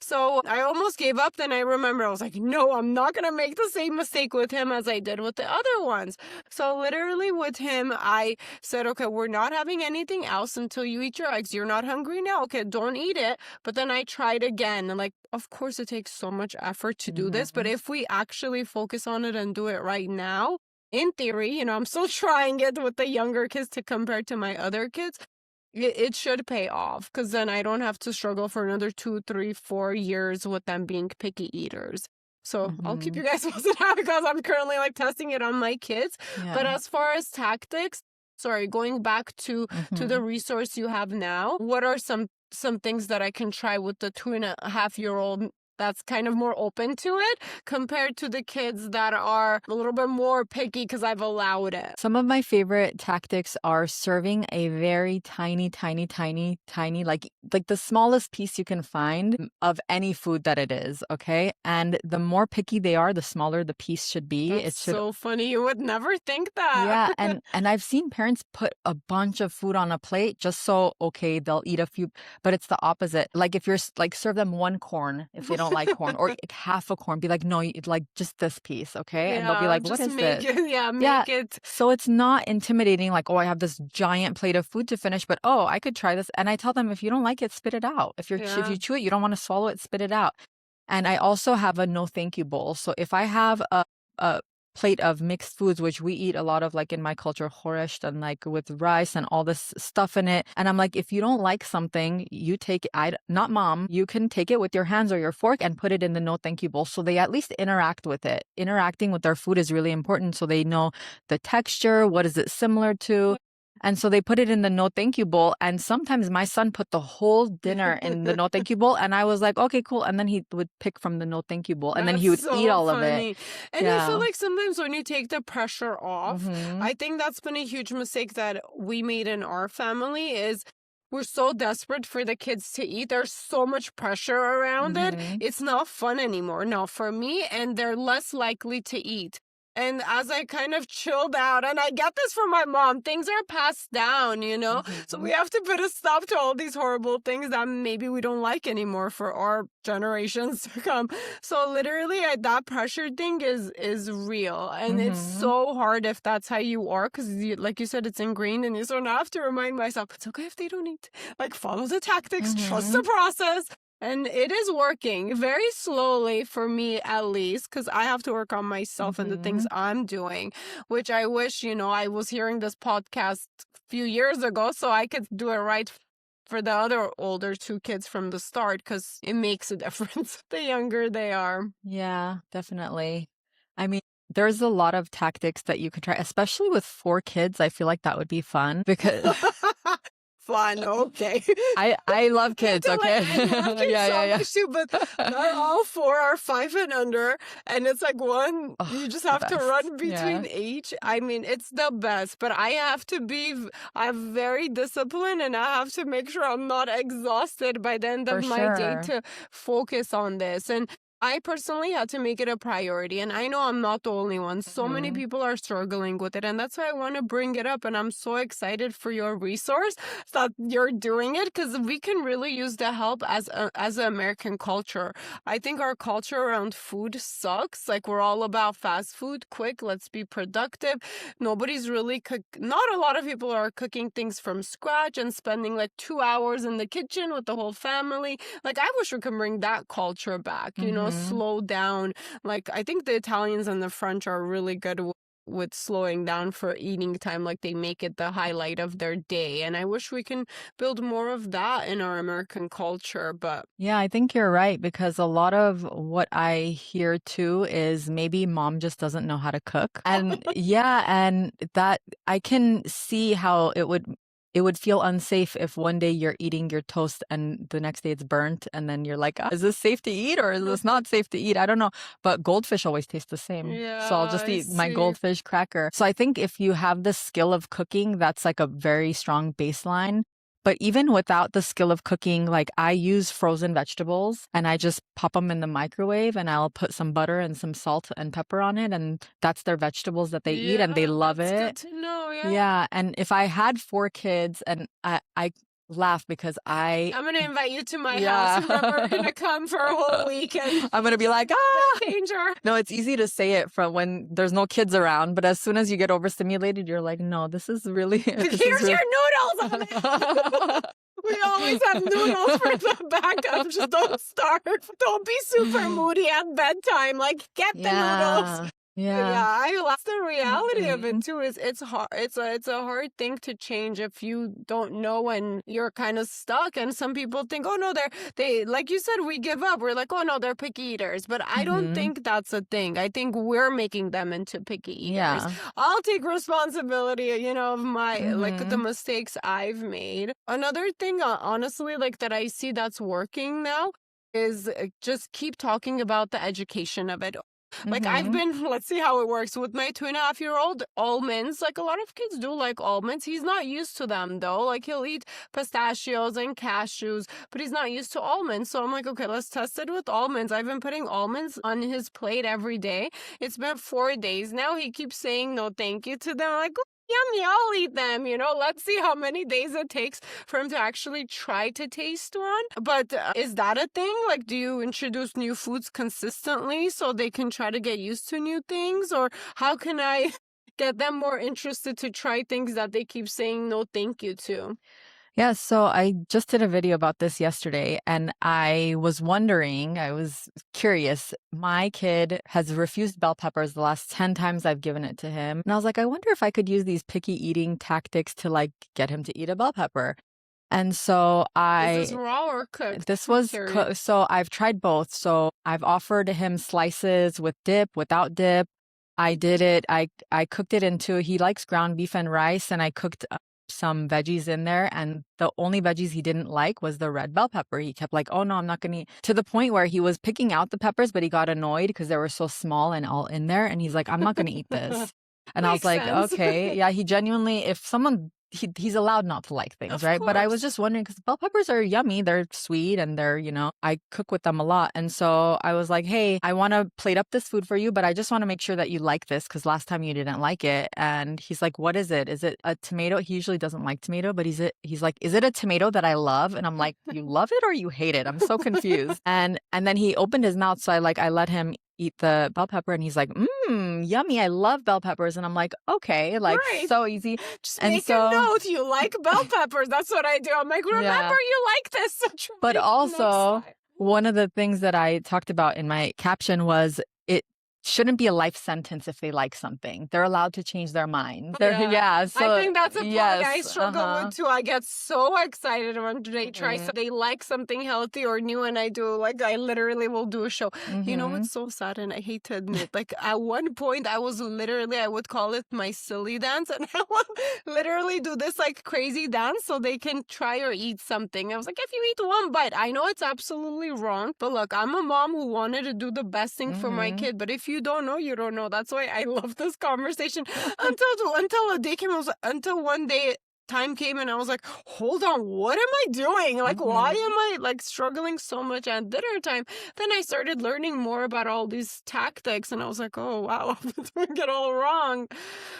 So I almost gave up. Then I remember I was like, no, I'm not going to make the same mistake with him as I did with the other ones. So literally with him, I said, okay, we're not having anything else until you eat your eggs. You're not hungry now. Okay, don't eat it. But then I tried again. And like, of course, it takes so much effort to do this. But if we actually focus on it and do it right now, in theory, I'm still trying it with the younger kids to compare to my other kids. It should pay off because then I don't have to struggle for another 2, 3, 4 years with them being picky eaters. So I'll keep you guys posted because I'm currently like testing it on my kids. Yeah. But as far as tactics, going back to the resource you have now, what are some things that I can try with the 2.5-year-old that's kind of more open to it compared to the kids that are a little bit more picky because I've allowed it? Some of my favorite tactics are serving a very tiny, like the smallest piece you can find of any food that it is, okay? And the more picky they are, the smaller the piece should be. That's so funny. You would never think Yeah, that. and I've seen parents put a bunch of food on a plate just so, okay, they'll eat a few, but it's the opposite. Like if you're like serve them one corn if they don't like corn, or like half a corn, be like, no, like just this piece, okay? And they'll be like, what is this? Make it. So it's not intimidating, like, oh, I have this giant plate of food to finish, but oh, I could try this. And I tell them, if you don't like it, spit it out. If you chew it, you don't want to swallow it, spit it out. And I also have a no thank you bowl. So if I have a plate of mixed foods, which we eat a lot of, like in my culture, khoresht, and like with rice and all this stuff in it. And I'm like, if you don't like something, you take it, not mom, you can take it with your hands or your fork and put it in the no thank you bowl. So they at least interact with it. Interacting with their food is really important. So they know the texture, what is it similar to? And so they put it in the no thank you bowl. And sometimes my son put the whole dinner in the no thank you bowl. And I was like, okay, cool. And then he would pick from the no thank you bowl. And then he would eat all of it. And I feel like sometimes when you take the pressure off, I think that's been a huge mistake that we made in our family is we're so desperate for the kids to eat. There's so much pressure around it. It's not fun anymore. Now for me, and they're less likely to eat. And as I kind of chilled out, and I get this from my mom, things are passed down, So we have to put a stop to all these horrible things that maybe we don't like anymore for our generations to come. So literally, that pressure thing is real. And it's so hard if that's how you are, because like you said, it's ingrained in you. So now I have to remind myself, it's okay if they don't eat. Like, follow the tactics, trust the process. And it is working very slowly for me, at least, because I have to work on myself and the things I'm doing, which I wish, I was hearing this podcast a few years ago so I could do it right for the other older 2 kids from the start, because it makes a difference the younger they are. Yeah, definitely. I mean, there's a lot of tactics that you can try, especially with 4 kids. I feel like that would be fun because fun. Okay. I love kids, okay? I love kids so much too, but not all 4 are 5 and under. And it's like one, you just have to run between each. I mean, it's the best, but I'm very disciplined and I have to make sure I'm not exhausted by the end of my day to focus on this. And I personally had to make it a priority, and I know I'm not the only one. So many people are struggling with it, and that's why I want to bring it up. And I'm so excited for your resource that you're doing it, because we can really use the help as an American culture. I think our culture around food sucks. Like, we're all about fast food, quick, let's be productive. Nobody's really not a lot of people are cooking things from scratch and spending like 2 hours in the kitchen with the whole family. Like, I wish we could bring that culture back, you know, slow down. Like, I think the Italians and the French are really good with slowing down for eating time. Like, they make it the highlight of their day. And I wish we can build more of that in our American culture. But yeah, I think you're right, because a lot of what I hear too is maybe mom just doesn't know how to cook. And and that I can see how it would feel unsafe if one day you're eating your toast and the next day it's burnt, and then you're like, is this safe to eat or is this not safe to eat? I don't know. But goldfish always taste the same. So I'll just eat my goldfish cracker. So I think if you have the skill of cooking, that's like a very strong baseline. But even without the skill of cooking, like, I use frozen vegetables and I just pop them in the microwave and I'll put some butter and some salt and pepper on it. And that's their vegetables that they eat, and they love it. That's good to know, Yeah. And if I had 4 kids, and I laugh because I'm going to invite you to my house. Remember, we're going to come for a whole weekend. I'm going to be like, danger. No, it's easy to say it from when there's no kids around, but as soon as you get overstimulated, you're like, no, this is really... Here's your noodles. We always have noodles for the backup. Just don't starve. Don't be super moody at bedtime. Like, get the noodles. That's the reality of it too. Is it's hard. It's a hard thing to change if you don't know when you're kind of stuck. And some people think, oh no, they like you said, we give up. We're like, oh no, they're picky eaters. But I don't think that's a thing. I think we're making them into picky eaters. Yeah. I'll take responsibility, you know, of my like the mistakes I've made. Another thing, honestly, like that I see that's working now is just keep talking about the education of it. Like, I've been, let's see how it works with my 2.5-year-old. Almonds, like, a lot of kids do like almonds. He's not used to them though. Like, he'll eat pistachios and cashews, but he's not used to almonds. So I'm like, okay, let's test it with almonds. I've been putting almonds on his plate every day. It's been 4 days now. He keeps saying no thank you to them. I'm like, yummy, I'll eat them, you know. Let's see how many days it takes for him to actually try to taste one. But is that a thing? Like, do you introduce new foods consistently so they can try to get used to new things? Or how can I get them more interested to try things that they keep saying no thank you to? Yeah, so I just did a video about this yesterday, and I was curious. My kid has refused bell peppers the last 10 times I've given it to him. And I was like, I wonder if I could use these picky eating tactics to like get him to eat a bell pepper. And so Is this raw or cooked? This was so I've tried both. So I've offered him slices with dip, without dip. I did it. I cooked it into, he likes ground beef and rice, and I cooked some veggies in there, and the only veggies he didn't like was the red bell pepper. He kept like, oh no, I'm not gonna eat, to the point where he was picking out the peppers, but he got annoyed because they were so small and all in there, and he's like, I'm not gonna eat this. And I was like, okay, yeah, he genuinely, if someone, he's allowed not to like things, right? But I was just wondering, because bell peppers are yummy, they're sweet, and they're, you know, I cook with them a lot. And so I was like, hey, I want to plate up this food for you, but I just want to make sure that you like this, because last time you didn't like it. And he's like, what is it? Is it a tomato? He usually doesn't like tomato, but he's like, is it a tomato that I love? And I'm like, you love it or you hate it? I'm so confused. And then he opened his mouth, so I let him eat the bell pepper, and he's like, yummy, I love bell peppers. And I'm like, okay, like, so easy. Just make a note, you like bell peppers. That's what I do. I'm like, remember, you like this. But also, one of the things that I talked about in my caption was shouldn't be a life sentence if they like something. They're allowed to change their mind. Yeah. So I think that's a part I yes, struggle with too. I get so excited when they try they like something healthy or new, and I do, like, I literally will do a show. You know what's so sad, and I hate to admit, like, at one point I was literally, I would call it my silly dance, and I would literally do this like crazy dance so they can try or eat something. I was like, if you eat one bite, I know it's absolutely wrong, but look, I'm a mom who wanted to do the best thing for my kid. But if you don't know, you don't know. That's why I love this conversation. Until a day came, until one day time came and I was like, hold on, what am I doing? Like, why am I like struggling so much at dinner time? Then I started learning more about all these tactics, and I was like, oh wow, I'm doing it all wrong.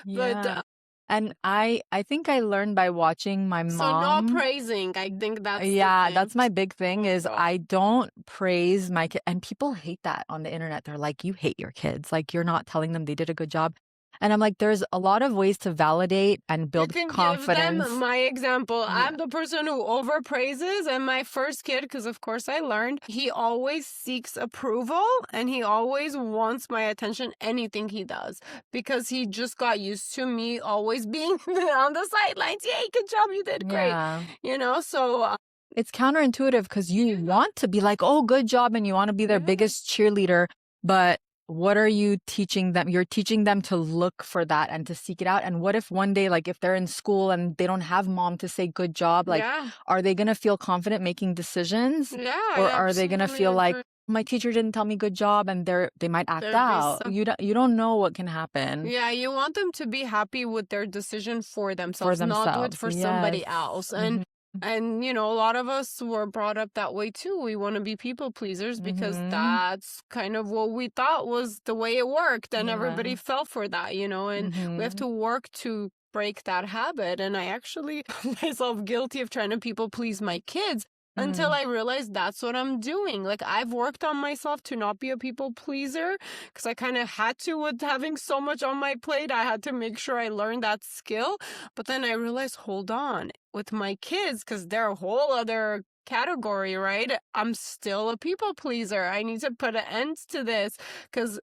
But yeah. And I think I learned by watching my so not mom. praising. I think that's the Yeah, thing. that's my big thing Oh is God. I don't praise my kid. And people hate that on the internet. They're like, you hate your kids. Like, you're not telling them they did a good job. And I'm like, there's a lot of ways to validate and build You can confidence. give them my example. Yeah. I'm the person who overpraises, and my first kid, because of course I learned, he always seeks approval and he always wants my attention, anything he does, because he just got used to me always being on the sidelines. Yay, good job, you did great. Yeah. You know, so It's counterintuitive because you want to be like, oh, good job. And you want to be their biggest cheerleader. But what are you teaching them? You're teaching them to look for that and to seek it out. And what if one day, like if they're in school and they don't have mom to say good job, like, are they going to feel confident making decisions? Or are they going to feel like, my teacher didn't tell me good job, and they might act out? You don't know what can happen. Yeah, you want them to be happy with their decision for themselves, not do it for somebody else. And you know, a lot of us were brought up that way too. We want to be people pleasers because that's kind of what we thought was the way it worked, and everybody fell for that, you know, and we have to work to break that habit. And I actually found myself guilty of trying to people please my kids until I realized that's what I'm doing. Like, I've worked on myself to not be a people pleaser because I kind of had to with having so much on my plate. I had to make sure I learned that skill. But then I realized, hold on, with my kids, because they're a whole other category, right? I'm still a people pleaser. I need to put an end to this because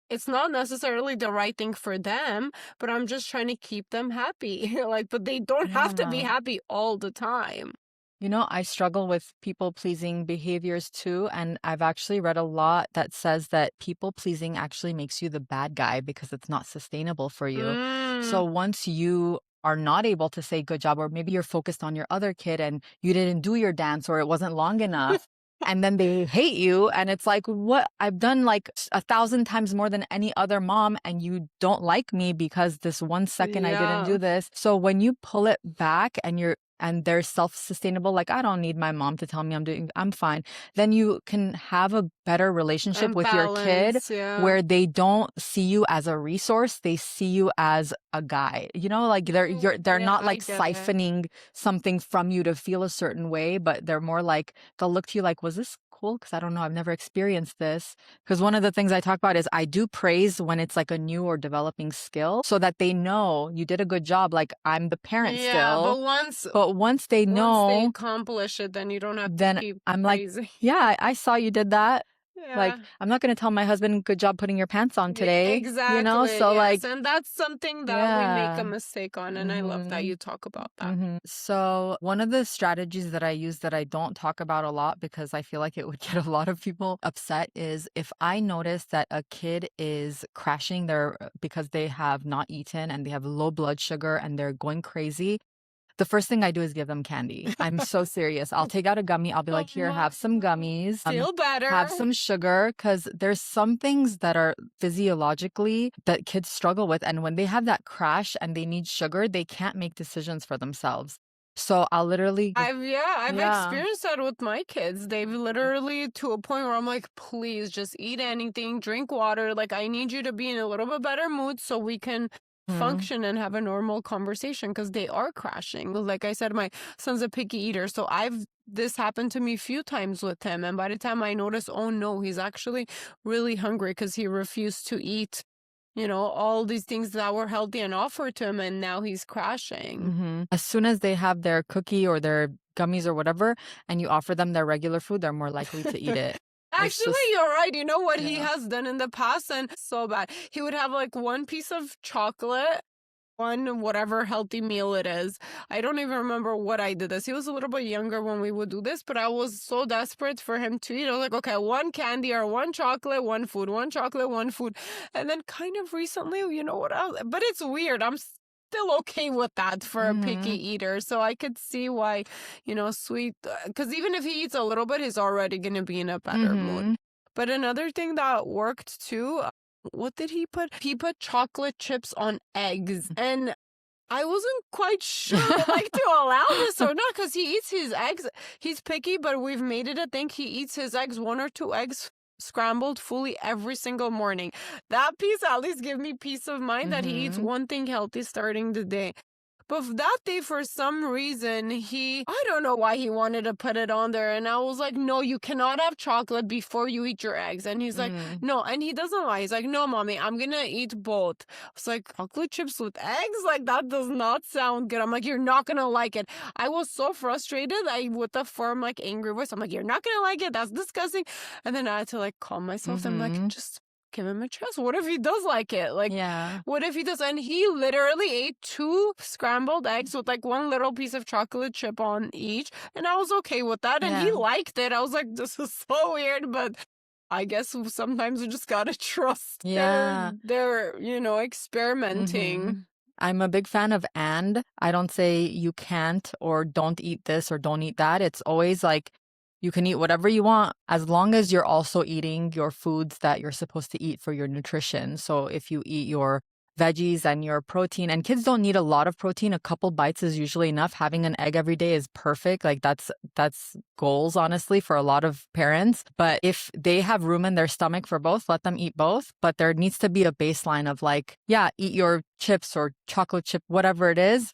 it's not necessarily the right thing for them, but I'm just trying to keep them happy. Like, but they don't have to be happy all the time. You know, I struggle with people-pleasing behaviors too, and I've actually read a lot that says that people-pleasing actually makes you the bad guy because it's not sustainable for you. So once you are not able to say good job, or maybe you're focused on your other kid and you didn't do your dance or it wasn't long enough, and then they hate you, and it's like, what? I've done like 1,000 times more than any other mom, and you don't like me because this 1 second I didn't do this. So when you pull it back and they're self-sustainable, like, I don't need my mom to tell me I'm fine, then you can have a better relationship with your kid where they don't see you as a resource, they see you as a guide. You know, like they're not like siphoning something from you to feel a certain way, but they're more like, they'll look to you like, was this cool? Because I don't know, I've never experienced this. Because one of the things I talk about is I do praise when it's like a new or developing skill, so that they know you did a good job. Like, I'm the parent still. But once they know, once they accomplish it, then you don't have to keep I'm praising. like, yeah, I saw you did that. Like, I'm not going to tell my husband, good job putting your pants on today. Exactly. You know, so like, and that's something that we make a mistake on. And I love that you talk about that. So one of the strategies that I use that I don't talk about a lot because I feel like it would get a lot of people upset is if I notice that a kid is crashing because they have not eaten and they have low blood sugar and they're going crazy, the first thing I do is give them candy. I'm so serious. I'll take out a gummy. I'll be like, here, have some gummies. Feel better. Have some sugar, because there's some things that are physiologically that kids struggle with. And when they have that crash and they need sugar, they can't make decisions for themselves. So I'll literally... I've experienced that with my kids. They've literally, to a point where I'm like, please just eat anything, drink water. Like, I need you to be in a little bit better mood so we can function and have a normal conversation, because they are crashing. Like I said, my son's a picky eater, so this happened to me a few times with him, and by the time I noticed, oh no, he's actually really hungry because he refused to eat, you know, all these things that were healthy and offered to him, and now he's crashing. As soon as they have their cookie or their gummies or whatever, and you offer them their regular food, they're more likely to eat it. Actually, just, you're right. You know what he yeah. has done in the past? And so bad. He would have like one piece of chocolate, one whatever healthy meal it is. I don't even remember what I did this. He was a little bit younger when we would do this, but I was so desperate for him to eat. I was like, okay, one candy or one chocolate, one food, one chocolate, one food. And then kind of recently, you know what else? But it's weird. I'm still okay with that for a picky eater. So I could see why, sweet, because even if he eats a little bit, he's already going to be in a better mood. But another thing that worked too, what did he put? He put chocolate chips on eggs. And I wasn't quite sure like to allow this or not, because he eats his eggs. He's picky, but we've made it a thing. He eats his eggs, 1 or 2 eggs scrambled fully every single morning. That piece at least give me peace of mind that he eats one thing healthy starting the day. But that day, for some reason, I don't know why he wanted to put it on there. And I was like, no, you cannot have chocolate before you eat your eggs. And he's like, no. And he doesn't lie. He's like, no, mommy, I'm going to eat both. I was like, chocolate chips with eggs? Like, that does not sound good. I'm like, you're not going to like it. I was so frustrated. With a firm, like, angry voice, I'm like, you're not going to like it. That's disgusting. And then I had to, like, calm myself. I'm like, just give him a chance. What if he does like it? Like, what if he does? And he literally ate 2 scrambled eggs with like 1 little piece of chocolate chip on each. And I was okay with that. And he liked it. I was like, this is so weird, but I guess sometimes we just gotta trust their experimenting. I'm a big fan of and. I don't say you can't or don't eat this or don't eat that. It's always like, you can eat whatever you want as long as you're also eating your foods that you're supposed to eat for your nutrition. So if you eat your veggies and your protein, and kids don't need a lot of protein, a couple bites is usually enough. Having an egg every day is perfect. Like that's goals, honestly, for a lot of parents. But if they have room in their stomach for both, let them eat both. But there needs to be a baseline of like, eat your chips or chocolate chip, whatever it is.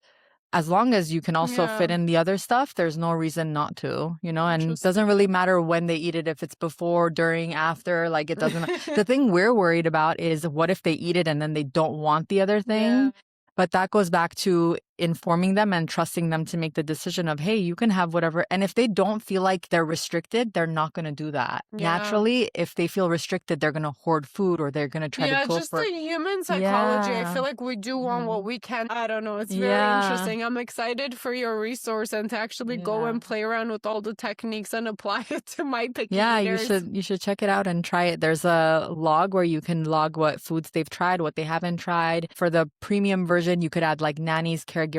As long as you can also fit in the other stuff, there's no reason not to, and it doesn't really matter when they eat it, if it's before, during, after, like it doesn't. The thing we're worried about is what if they eat it and then they don't want the other thing? Yeah. But that goes back to informing them and trusting them to make the decision of, hey, you can have whatever. And if they don't feel like they're restricted, they're not going to do that. Yeah. Naturally, if they feel restricted, they're going to hoard food or they're going to try to pull just the human psychology. I feel like we do want what we can. I don't know. It's very interesting. I'm excited for your resource and to actually go and play around with all the techniques and apply it to my picky eaters. You should check it out and try it. There's a log where you can log what foods they've tried, what they haven't tried. For the premium version, you could add like nannies, caregivers,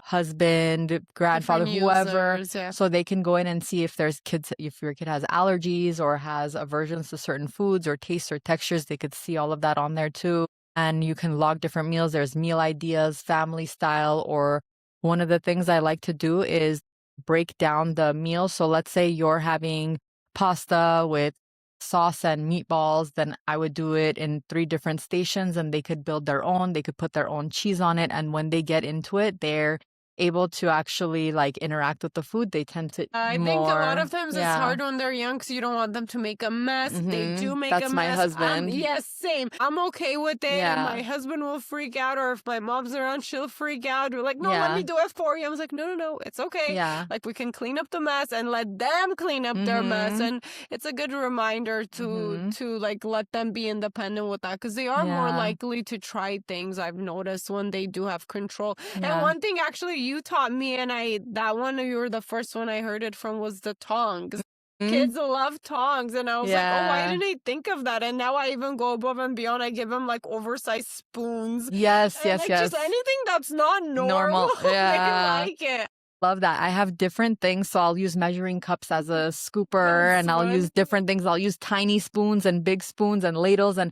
husband, grandfather, whoever, so they can go in and see if your kid has allergies or has aversions to certain foods or tastes or textures. They could see all of that on there too. And you can log different meals. There's meal ideas, family style, or one of the things I like to do is break down the meal. So let's say you're having pasta with sauce and meatballs, then I would do it in 3 different stations and they could build their own. They could put their own cheese on it. And when they get into it, they're able to actually like interact with the food. They tend to I think a lot of times it's hard when they're young because you don't want them to make a mess. They do make a mess. That's my husband. Yes, same. I'm okay with it. And my husband will freak out, or if my mom's around, she'll freak out. We're like, no, let me do it for you. I was like, no, it's okay. Like we can clean up the mess and let them clean up their mess. And it's a good reminder to like let them be independent with that, because they are more likely to try things, I've noticed, when they do have control. And one thing actually you taught me, and you were the first one I heard it from, was the tongs. Kids love tongs, and I was like, oh, why didn't I think of that? And now I even go above and beyond. I give them like oversized spoons. Yes. Just anything that's not normal. They like it. Love that. I have different things. So I'll use measuring cups as a scooper, and I'll use different things. I'll use tiny spoons and big spoons and ladles, and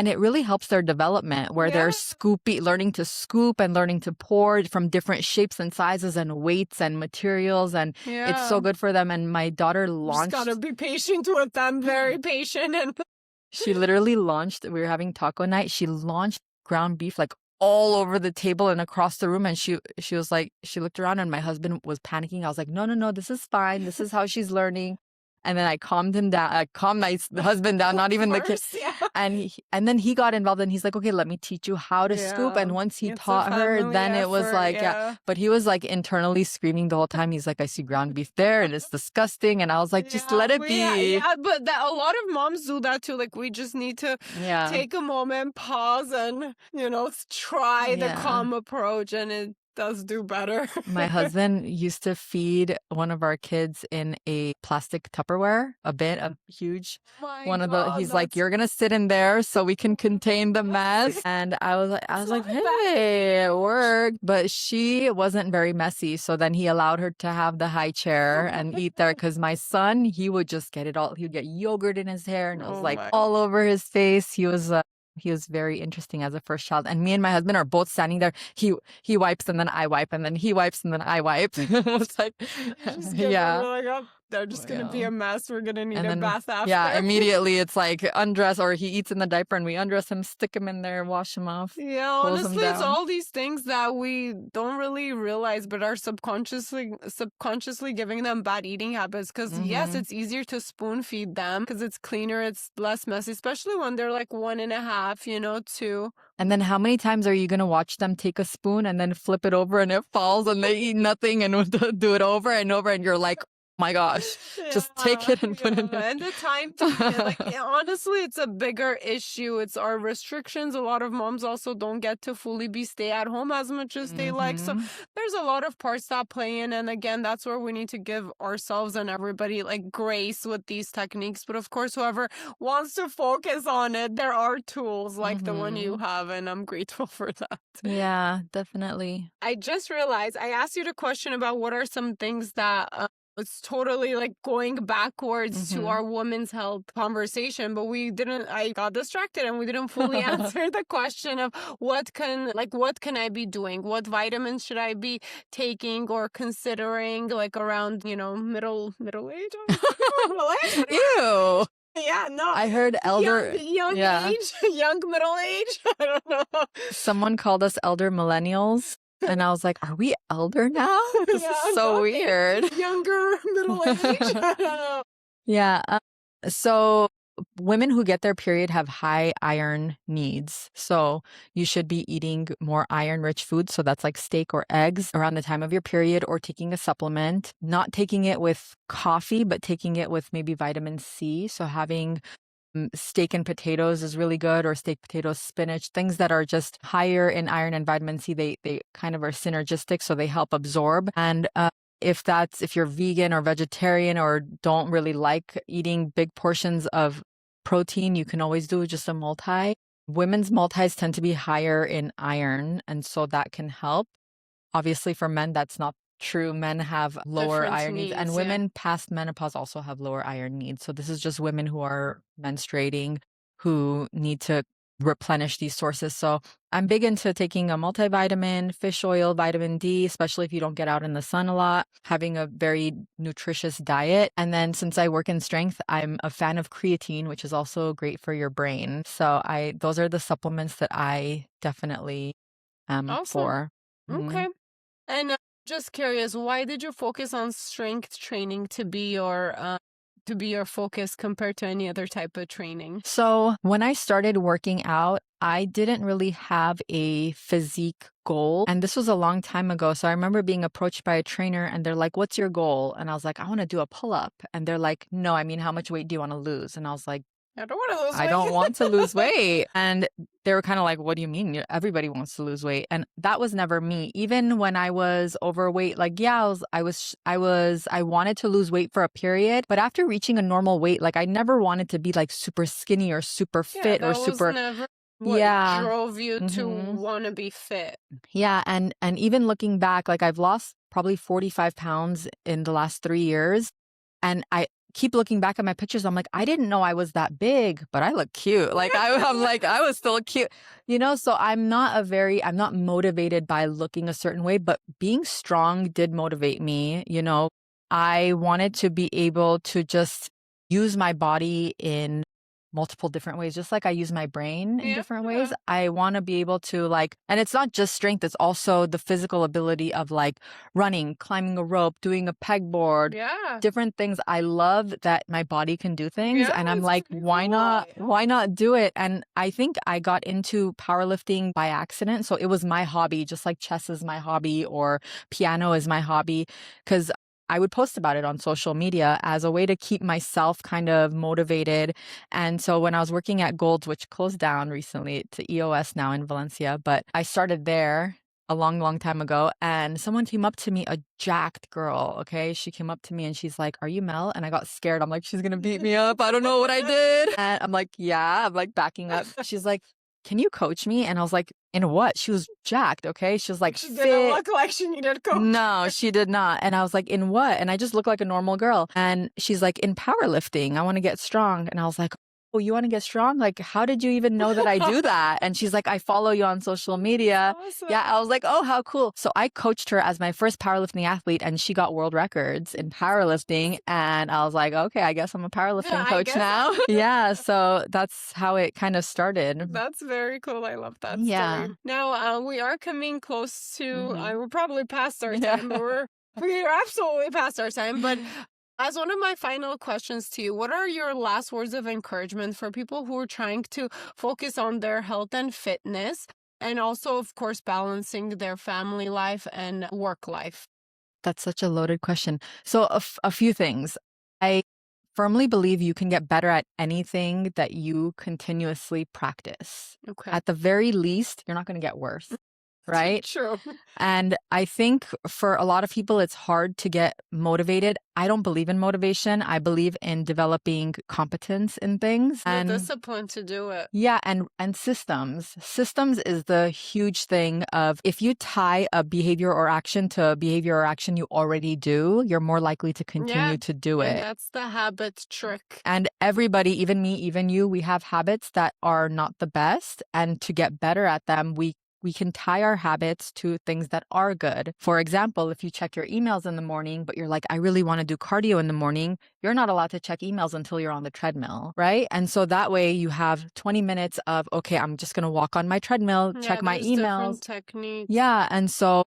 it really helps their development, where they're learning to scoop and learning to pour from different shapes and sizes and weights and materials. And it's so good for them. And my daughter launched. Just gotta be patient with them, very patient. And she literally launched, we were having taco night. She launched ground beef like all over the table and across the room. And she was like, she looked around and my husband was panicking. I was like, no, this is fine. This is how she's learning. And then I calmed him down. I calmed my husband down, not even the kid. Yeah. And then he got involved and he's like, okay, let me teach you how to scoop. And once he taught her, then it was like, but he was like internally screaming the whole time. He's like, I see ground beef there and it's disgusting. And I was like, just let it be. Yeah, but a lot of moms do that too. Like, we just need to take a moment, pause, and, try the calm approach, and it does do better. My husband used to feed one of our kids in a plastic Tupperware, a huge one of the, he's like, you're going to sit in there so we can contain the mess. And I was like, hey, it worked. But she wasn't very messy. So then he allowed her to have the high chair and eat there. Cause my son, he would just get it all. He would get yogurt in his hair and it was like all over his face. He was very interesting as a first child. And me and my husband are both standing there. He wipes and then I wipe and then he wipes and then I wipe. It's like, they're just going to be a mess. We're going to need a bath after. Yeah, immediately it's like undress, or he eats in the diaper and we undress him, stick him in there, wash him off. Yeah, honestly, it's all these things that we don't really realize, but are subconsciously giving them bad eating habits. Because yes, it's easier to spoon feed them because it's cleaner, it's less messy, especially when they're like 1.5, 2. And then how many times are you going to watch them take a spoon and then flip it over and it falls and they eat nothing and do it over and over and you're like, my gosh, just take it and put it in. And the time to honestly, it's a bigger issue. It's our restrictions. A lot of moms also don't get to fully be stay at home as much as they like. So there's a lot of parts that play in. And again, that's where we need to give ourselves and everybody like grace with these techniques. But of course, whoever wants to focus on it, there are tools like the one you have. And I'm grateful for that. Yeah, definitely. I just realized I asked you the question about what are some things that it's totally like going backwards to our women's health conversation, but I got distracted and we didn't fully answer the question of what can I be doing? What vitamins should I be taking or considering like around, middle age? Ew. Yeah, no. I heard elder. Young age, young middle age. I don't know. Someone called us elder millennials. And I was like, are we elder now? This is so weird. Younger, middle age. Yeah. So women who get their period have high iron needs. So you should be eating more iron-rich foods. So that's like steak or eggs around the time of your period, or taking a supplement, not taking it with coffee, but taking it with maybe vitamin C. So having steak and potatoes is really good, or steak, potatoes, spinach, things that are just higher in iron and vitamin C. They kind of are synergistic, so they help absorb. And if you're vegan or vegetarian or don't really like eating big portions of protein, you can always do just a multi. Women's multis tend to be higher in iron, and so that can help. Obviously, for men, that's not true. Men have lower iron needs, and women past menopause also have lower iron needs. So this is just women who are menstruating who need to replenish these sources. So I'm big into taking a multivitamin, fish oil, vitamin D, especially if you don't get out in the sun a lot, having a very nutritious diet. And then since I work in strength, I'm a fan of creatine, which is also great for your brain. So those are the supplements that I definitely am for. Okay. And just curious, why did you focus on strength training to be your focus compared to any other type of training? So when I started working out, I didn't really have a physique goal. And this was a long time ago. So I remember being approached by a trainer and they're like, what's your goal? And I was like, I want to do a pull-up. And they're like, no, I mean, how much weight do you want to lose? And I was like, I don't want to lose weight. I don't want to lose weight. And they were kind of like, what do you mean? Everybody wants to lose weight. And that was never me. Even when I was overweight, like, yeah, I wanted to lose weight for a period. But after reaching a normal weight, like I never wanted to be like super skinny or super fit or super. Was never what drove you to want to be fit. Yeah. And even looking back, like I've lost probably 45 pounds in the last 3 years. And I keep looking back at my pictures. I'm like, I didn't know I was that big, but I look cute. Like I'm like, I was still cute, so I'm not motivated by looking a certain way, but being strong did motivate me. I wanted to be able to just use my body in multiple different ways, just like I use my brain in different ways. I want to be able to like, and it's not just strength, it's also the physical ability of like running, climbing a rope, doing a pegboard, different things. I love that my body can do things, and I'm like, why not do it? And I think I got into powerlifting by accident. So it was my hobby, just like chess is my hobby or piano is my hobby, because I would post about it on social media as a way to keep myself kind of motivated. And so when I was working at Gold's, which closed down recently to EOS now in Valencia, but I started there a long, long time ago. And someone came up to me, a jacked girl. Okay. She came up to me and she's like, "Are you Mel?" And I got scared. I'm like, she's going to beat me up. I don't know what I did. And I'm like, yeah, I'm like backing up. She's like, "Can you coach me?" And I was like, "In what?" She was jacked, okay? She was like, she didn't look like she needed coach. No, she did not. And I was like, "In what?" And I just looked like a normal girl. And she's like, "In powerlifting, I want to get strong." And I was like, "Oh, you want to get strong? Like, how did you even know that I do that?" And she's like, "I follow you on social media." Awesome. Yeah, I was like, "Oh, how cool." So I coached her as my first powerlifting athlete, and she got world records in powerlifting. And I was like, okay, I guess I'm a powerlifting coach now. Yeah, so that's how it kind of started. That's very cool. I love that story. Now, we are coming close to, we're probably past our time, but we're absolutely past our time. But as one of my final questions to you, what are your last words of encouragement for people who are trying to focus on their health and fitness, and also, of course, balancing their family life and work life? That's such a loaded question. So a few things. I firmly believe you can get better at anything that you continuously practice. Okay. At the very least, you're not going to get worse. Right? True. And I think for a lot of people, it's hard to get motivated. I don't believe in motivation. I believe in developing competence in things. And the discipline to do it. Yeah. And systems. Systems is the huge thing of if you tie a behavior or action to a behavior or action you already do, you're more likely to continue to do it. That's the habit trick. And everybody, even me, even you, we have habits that are not the best. And to get better at them, we can tie our habits to things that are good. For example, if you check your emails in the morning, but you're like, I really want to do cardio in the morning, you're not allowed to check emails until you're on the treadmill, right? And so that way you have 20 minutes of, okay, I'm just going to walk on my treadmill, check my emails. Techniques. Yeah. And so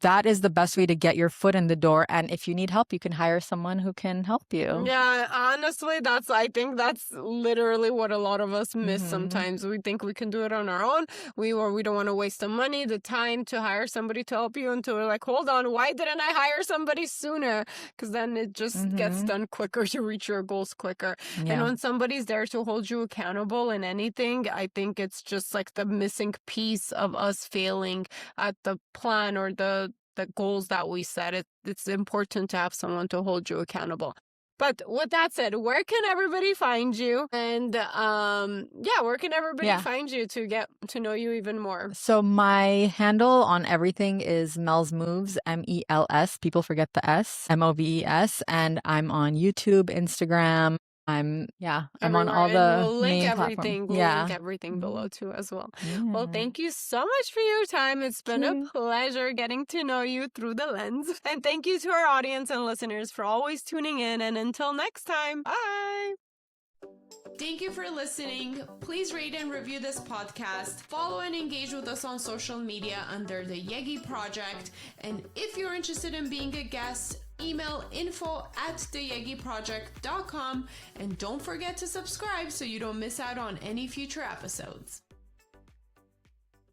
that is the best way to get your foot in the door. And if you need help, you can hire someone who can help you. Yeah, honestly, I think that's literally what a lot of us miss sometimes. We think we can do it on our own. We don't want to waste the money, the time to hire somebody to help you until we're like, hold on, why didn't I hire somebody sooner? Because then it just gets done quicker to reach your goals quicker. Yeah. And when somebody's there to hold you accountable in anything, I think it's just like the missing piece of us failing at the plan or the goals that we set. It's important to have someone to hold you accountable. But with that said, where can everybody find you? And where can everybody find you to get to know you even more? So my handle on everything is Mel's Moves, MELS. People forget the S, MOVES. And I'm on YouTube, Instagram. I'm on all the main platforms. We'll link everything below too as well. Yeah. Well, thank you so much for your time. It's been a pleasure getting to know you through the lens. And thank you to our audience and listeners for always tuning in. And until next time, bye. Thank you for listening. Please rate and review this podcast. Follow and engage with us on social media under the Yegi Project. And if you're interested in being a guest, email info@theyegiproject.com, and don't forget to subscribe so you don't miss out on any future episodes.